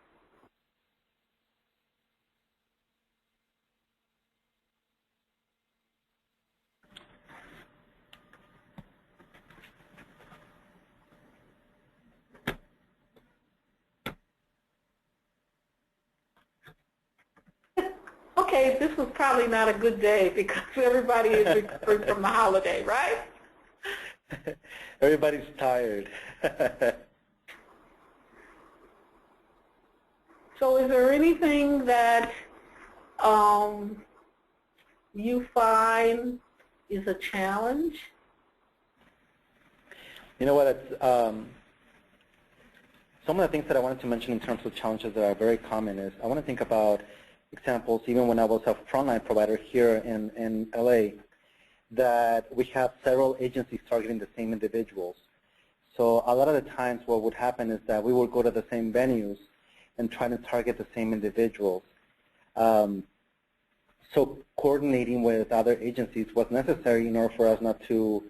Okay, this was probably not a good day because everybody is recovering from the holiday, right?
Everybody's tired.
So is there anything that you find is a challenge?
You know what? It's, some of the things that I wanted to mention in terms of challenges that are very common is I want to think about examples, even when I was a frontline provider here in LA, that we have several agencies targeting the same individuals. So a lot of the times what would happen is that we would go to the same venues and try to target the same individuals. So coordinating with other agencies was necessary in order for us not to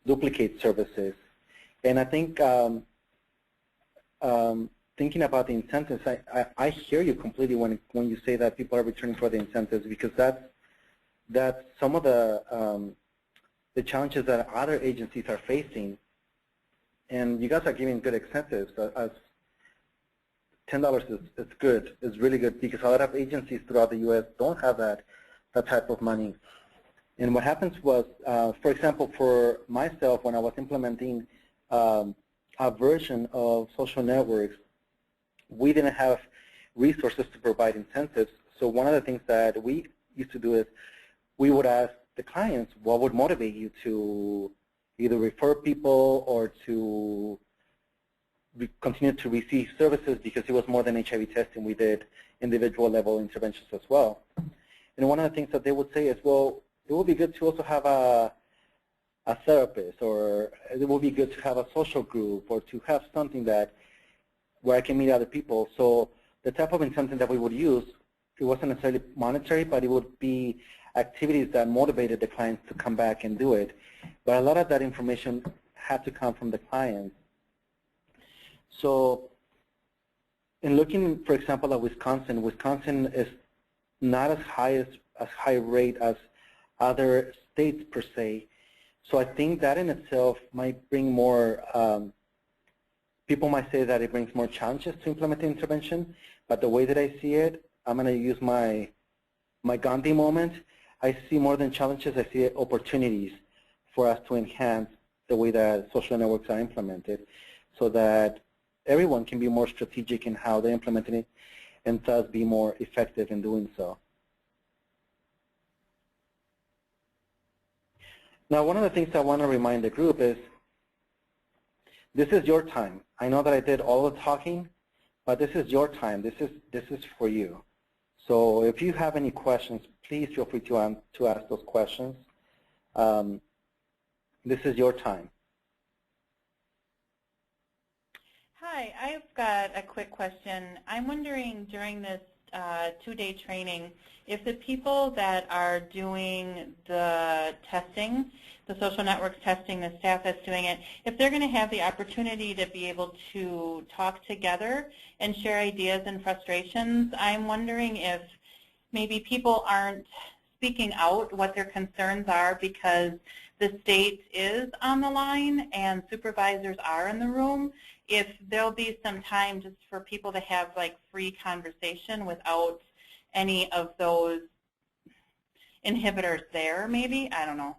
duplicate services. And I think thinking about the incentives, I hear you completely when you say that people are returning for the incentives, because that's some of the challenges that other agencies are facing. And you guys are giving good incentives. As $10 is good, it's really good, because a lot of agencies throughout the U.S. don't have that type of money. And what happens was, for example, for myself, when I was implementing a version of social networks, we didn't have resources to provide incentives. So one of the things that we used to do is we would ask the clients, what would motivate you to either refer people or to continue to receive services, because it was more than HIV testing. We did individual level interventions as well. And one of the things that they would say is, well, it would be good to also have a therapist, or it would be good to have a social group, or to have something that where I can meet other people. So the type of incentive that we would use, it wasn't necessarily monetary, but it would be activities that motivated the clients to come back and do it. But a lot of that information had to come from the clients. So in looking, for example, at Wisconsin, Wisconsin is not as high rate as other states per se. So I think that in itself might bring more, people might say that it brings more challenges to implement the intervention, but the way that I see it, I'm going to use my Gandhi moment. I see more than challenges, I see opportunities for us to enhance the way that social networks are implemented, so that everyone can be more strategic in how they implement it and thus be more effective in doing so. Now, one of the things I want to remind the group is this is your time. I know that I did all the talking, but this is your time. This is for you. So if you have any questions, please feel free to ask those questions. This is your time.
Hi, I've got a quick question. I'm wondering, during this two-day training, if the people that are doing the testing, the social networks testing, the staff that's doing it, if they're going to have the opportunity to be able to talk together and share ideas and frustrations. I'm wondering if maybe people aren't speaking out what their concerns are because the state is on the line and supervisors are in the room, if there'll be some time just for people to have like free conversation without any of those inhibitors there, maybe? I don't know.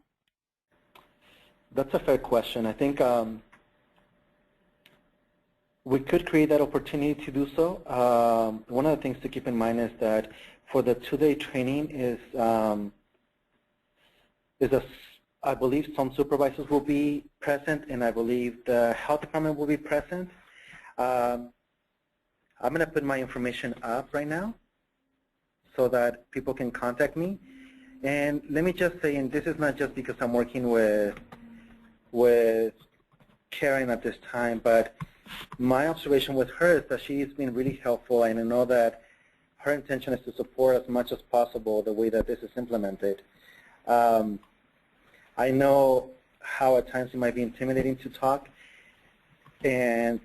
That's a fair question. I think we could create that opportunity to do so. One of the things to keep in mind is that for the 2-day training I believe some supervisors will be present, and I believe the health department will be present. I'm going to put my information up right now so that people can contact me. And let me just say, and this is not just because I'm working with Karen at this time, but my observation with her is that she's been really helpful, and I know that her intention is to support as much as possible the way that this is implemented. I know how at times it might be intimidating to talk, and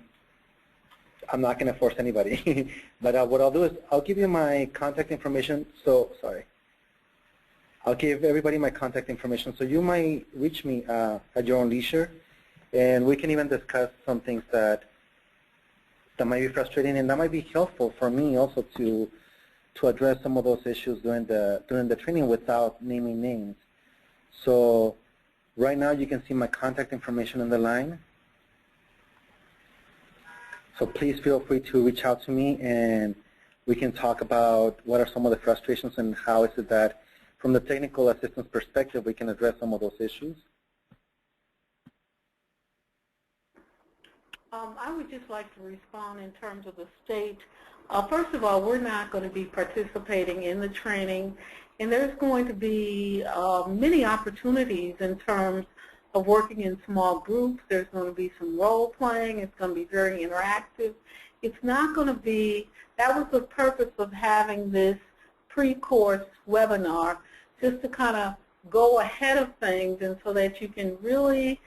I'm not going to force anybody. But what I'll do is I'll give you my contact information. I'll give everybody my contact information, so you might reach me at your own leisure, and we can even discuss some things that might be frustrating, and that might be helpful for me also to address some of those issues during the training without naming names. So right now you can see my contact information on the line. So please feel free to reach out to me, and we can talk about what are some of the frustrations and how is it that from the technical assistance perspective we can address some of those issues.
I would just like to respond in terms of the state. First of all, we're not going to be participating in the training, and there's going to be many opportunities in terms of working in small groups. There's going to be some role playing. It's going to be very interactive. It's not going to be, that was the purpose of having this pre-course webinar, just to kind of go ahead of things and so that you can really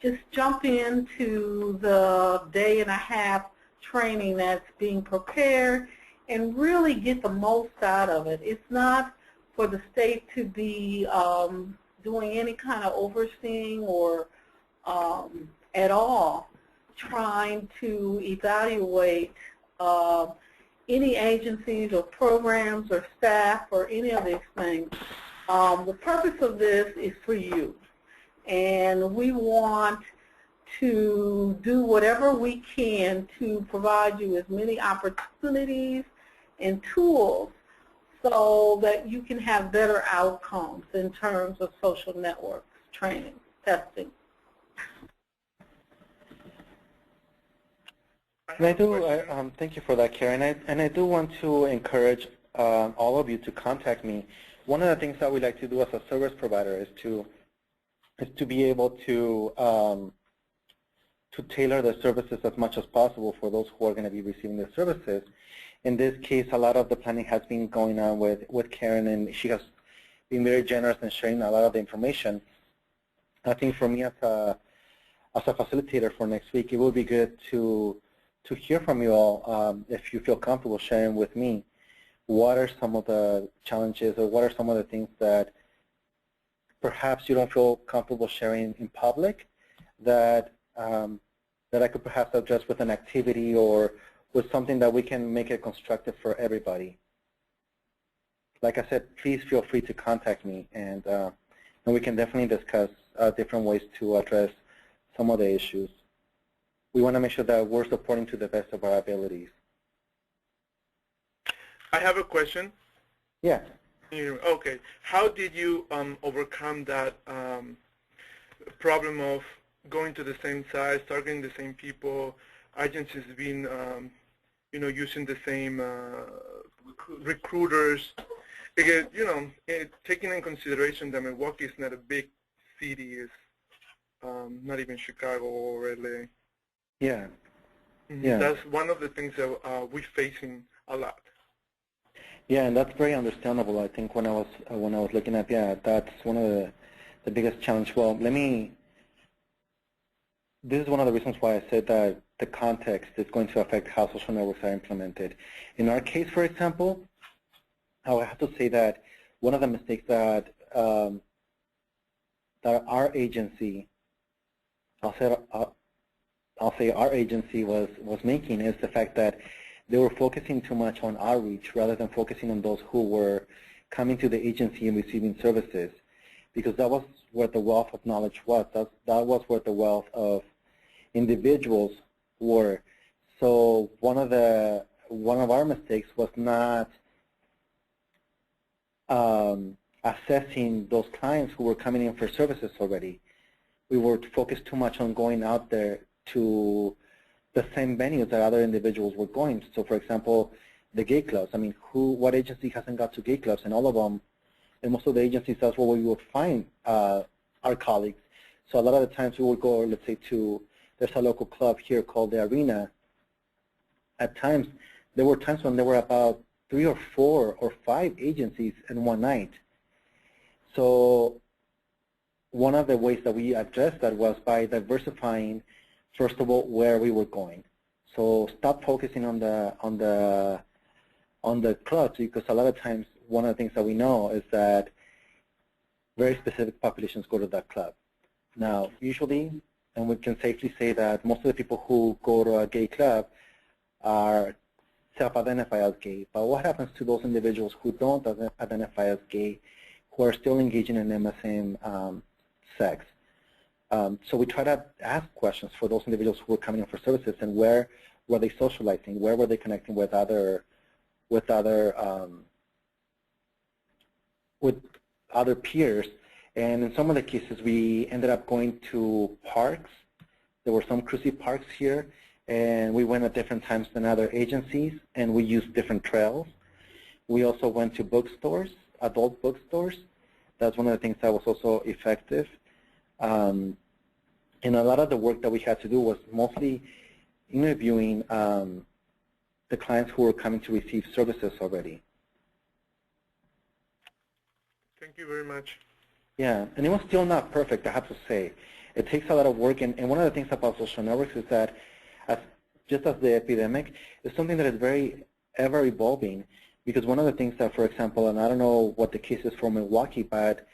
just jump into the day-and-a-half training that's being prepared and really get the most out of it. It's not for the state to be doing any kind of overseeing or at all trying to evaluate any agencies or programs or staff or any of these things. The purpose of this is for you. And we want to do whatever we can to provide you as many opportunities and tools so that you can have better outcomes in terms of social networks, training, testing.
And thank you for that, Karen. And I do want to encourage all of you to contact me. One of the things that we like to do as a service provider is to be able to tailor the services as much as possible for those who are going to be receiving the services. In this case, a lot of the planning has been going on with Karen, and she has been very generous in sharing a lot of the information. I think for me as a facilitator for next week, it would be good to hear from you all, if you feel comfortable sharing with me, what are some of the challenges or what are some of the things that perhaps you don't feel comfortable sharing in public that I could perhaps address with an activity or with something that we can make it constructive for everybody. Like I said, please feel free to contact me, and we can definitely discuss different ways to address some of the issues. We want to make sure that we're supporting to the best of our abilities.
I have a question.
Yeah.
Okay. How did you overcome that problem of going to the same sites, targeting the same people, agencies being, using the same recruiters? Again, taking in consideration that Milwaukee is not a big city, it's not even Chicago or LA.
Yeah. Yeah.
That's one of the things that we're facing a lot.
Yeah, and that's very understandable. I think when I was looking at, that's one of the biggest challenge. Well, this is one of the reasons why I said that the context is going to affect how social networks are implemented. In our case, for example, I would have to say that one of the mistakes that our agency, I'll say our agency was making is the fact that they were focusing too much on outreach rather than focusing on those who were coming to the agency and receiving services, because that was where the wealth of knowledge was. That was where the wealth of individuals were. So one of our mistakes was not assessing those clients who were coming in for services already. We were focused too much on going out there to the same venues that other individuals were going. So, for example, the gay clubs. I mean, what agency hasn't got to gay clubs? And all of them, and most of the agencies, that's where we would find our colleagues. So a lot of the times we would go, let's say, there's a local club here called the Arena. At times, there were times when there were about 3 or 4 or 5 agencies in one night. So one of the ways that we addressed that was by diversifying, first of all, where we were going. So stop focusing on the clubs, because a lot of times one of the things that we know is that very specific populations go to that club. Now, usually, and we can safely say that most of the people who go to a gay club are self-identify as gay. But what happens to those individuals who don't identify as gay, who are still engaging in MSM sex? So we try to ask questions for those individuals who are coming in for services, and where were they socializing? Where were they connecting with other peers? And in some of the cases, we ended up going to parks. There were some cruisy parks here, and we went at different times than other agencies, and we used different trails. We also went to bookstores, adult bookstores. That's one of the things that was also effective. And a lot of the work that we had to do was mostly interviewing the clients who were coming to receive services already.
Thank you very much.
Yeah, and it was still not perfect, I have to say. It takes a lot of work, and one of the things about social networks is that, just as the epidemic, it's something that is very ever evolving, because one of the things that, for example, and I don't know what the case is for Milwaukee, but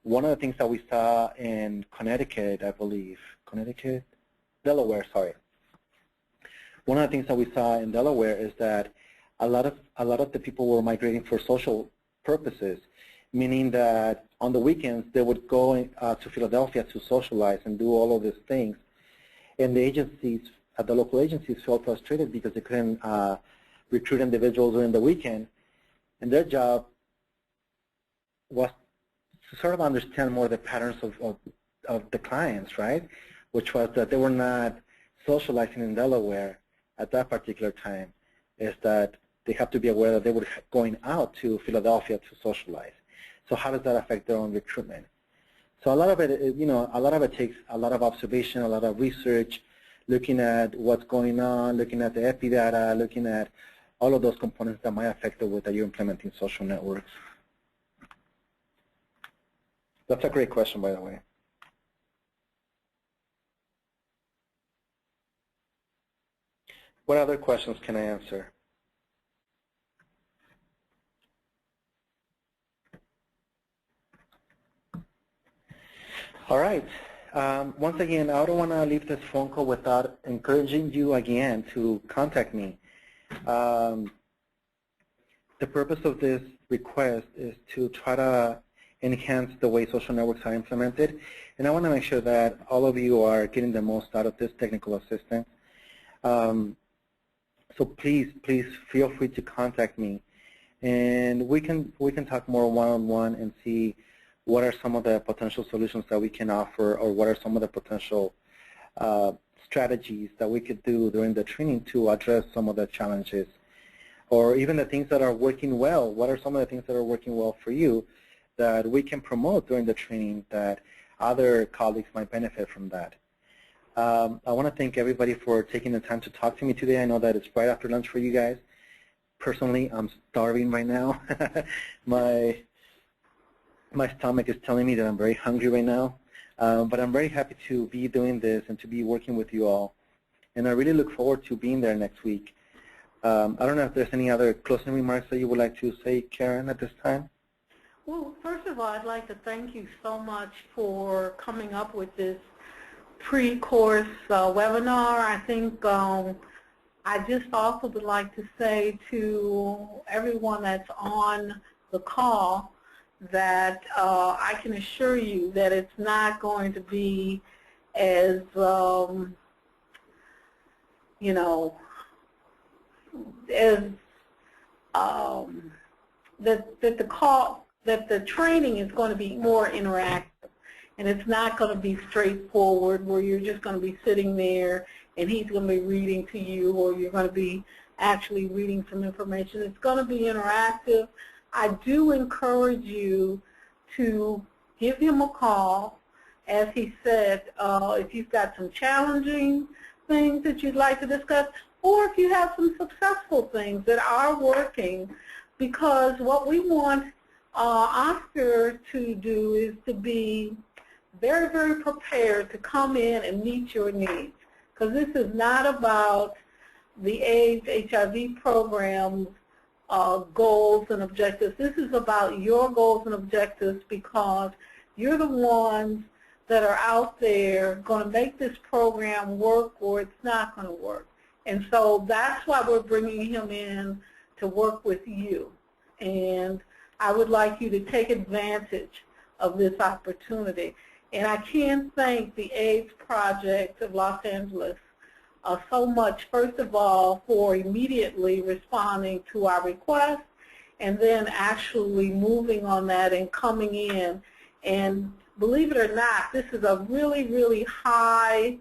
one of the things that we saw in Connecticut, I believe, Delaware, sorry. One of the things that we saw in Delaware is that a lot of the people were migrating for social purposes, meaning that on the weekends they would go to Philadelphia to socialize and do all of these things. And the agencies, the local agencies, felt frustrated because they couldn't recruit individuals during the weekend. And their job was to sort of understand more the patterns of the clients, right? Which was that they were not socializing in Delaware at that particular time, is that they have to be aware that they were going out to Philadelphia to socialize. So how does that affect their own recruitment? So a lot of it, a lot of it takes a lot of observation, a lot of research, looking at what's going on, looking at the epi data, looking at all of those components that might affect the way that you're implementing social networks. That's a great question, by the way. What other questions can I answer? All right. Once again, I don't want to leave this phone call without encouraging you again to contact me. The purpose of this request is to try to enhance the way social networks are implemented, and I want to make sure that all of you are getting the most out of this technical assistance. So please feel free to contact me, and we can talk more one-on-one and see what are some of the potential solutions that we can offer, or what are some of the potential strategies that we could do during the training to address some of the challenges, or even the things that are working well. What are some of the things that are working well for you that we can promote during the training that other colleagues might benefit from that? I want to thank everybody for taking the time to talk to me today. I know that it's right after lunch for you guys. Personally, I'm starving right now. My stomach is telling me that I'm very hungry right now. But I'm very happy to be doing this and to be working with you all. And I really look forward to being there next week. I don't know if there's any other closing remarks that you would like to say, Karen, at this time.
Well, first of all, I'd like to thank you so much for coming up with this pre-course webinar. I think I just also would like to say to everyone that's on the call that I can assure you that it's not going to be as, you know, as that the training is going to be more interactive, and it's not going to be straightforward where you're just going to be sitting there and he's going to be reading to you, or you're going to be actually reading some information. It's going to be interactive. I do encourage you to give him a call. As he said, if you've got some challenging things that you'd like to discuss, or if you have some successful things that are working, because what we want Oscar to do is to be very, very prepared to come in and meet your needs, because this is not about the AIDS HIV program's goals and objectives. This is about your goals and objectives, because you're the ones that are out there going to make this program work, or it's not going to work. And so that's why we're bringing him in to work with you. And I would like you to take advantage of this opportunity. And I can't thank the AIDS Project of Los Angeles so much, first of all, for immediately responding to our request, and then actually moving on that and coming in. And believe it or not, this is a really, really high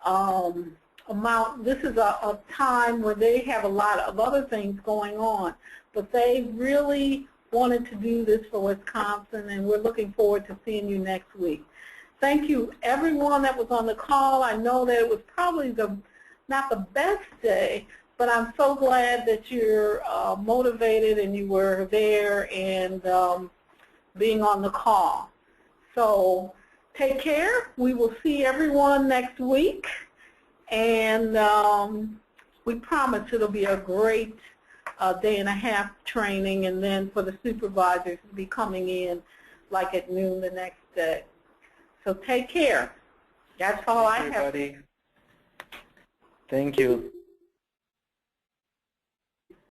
amount. This is a time where they have a lot of other things going on, but they really wanted to do this for Wisconsin, and we're looking forward to seeing you next week. Thank you, everyone that was on the call. I know that it was probably not the best day, but I'm so glad that you're motivated and you were there and being on the call. So take care. We will see everyone next week, and we promise it'll be a great day and a half training, and then for the supervisors to be coming in like at noon the next day. So take care. That's all I have.
Everybody. Thank you.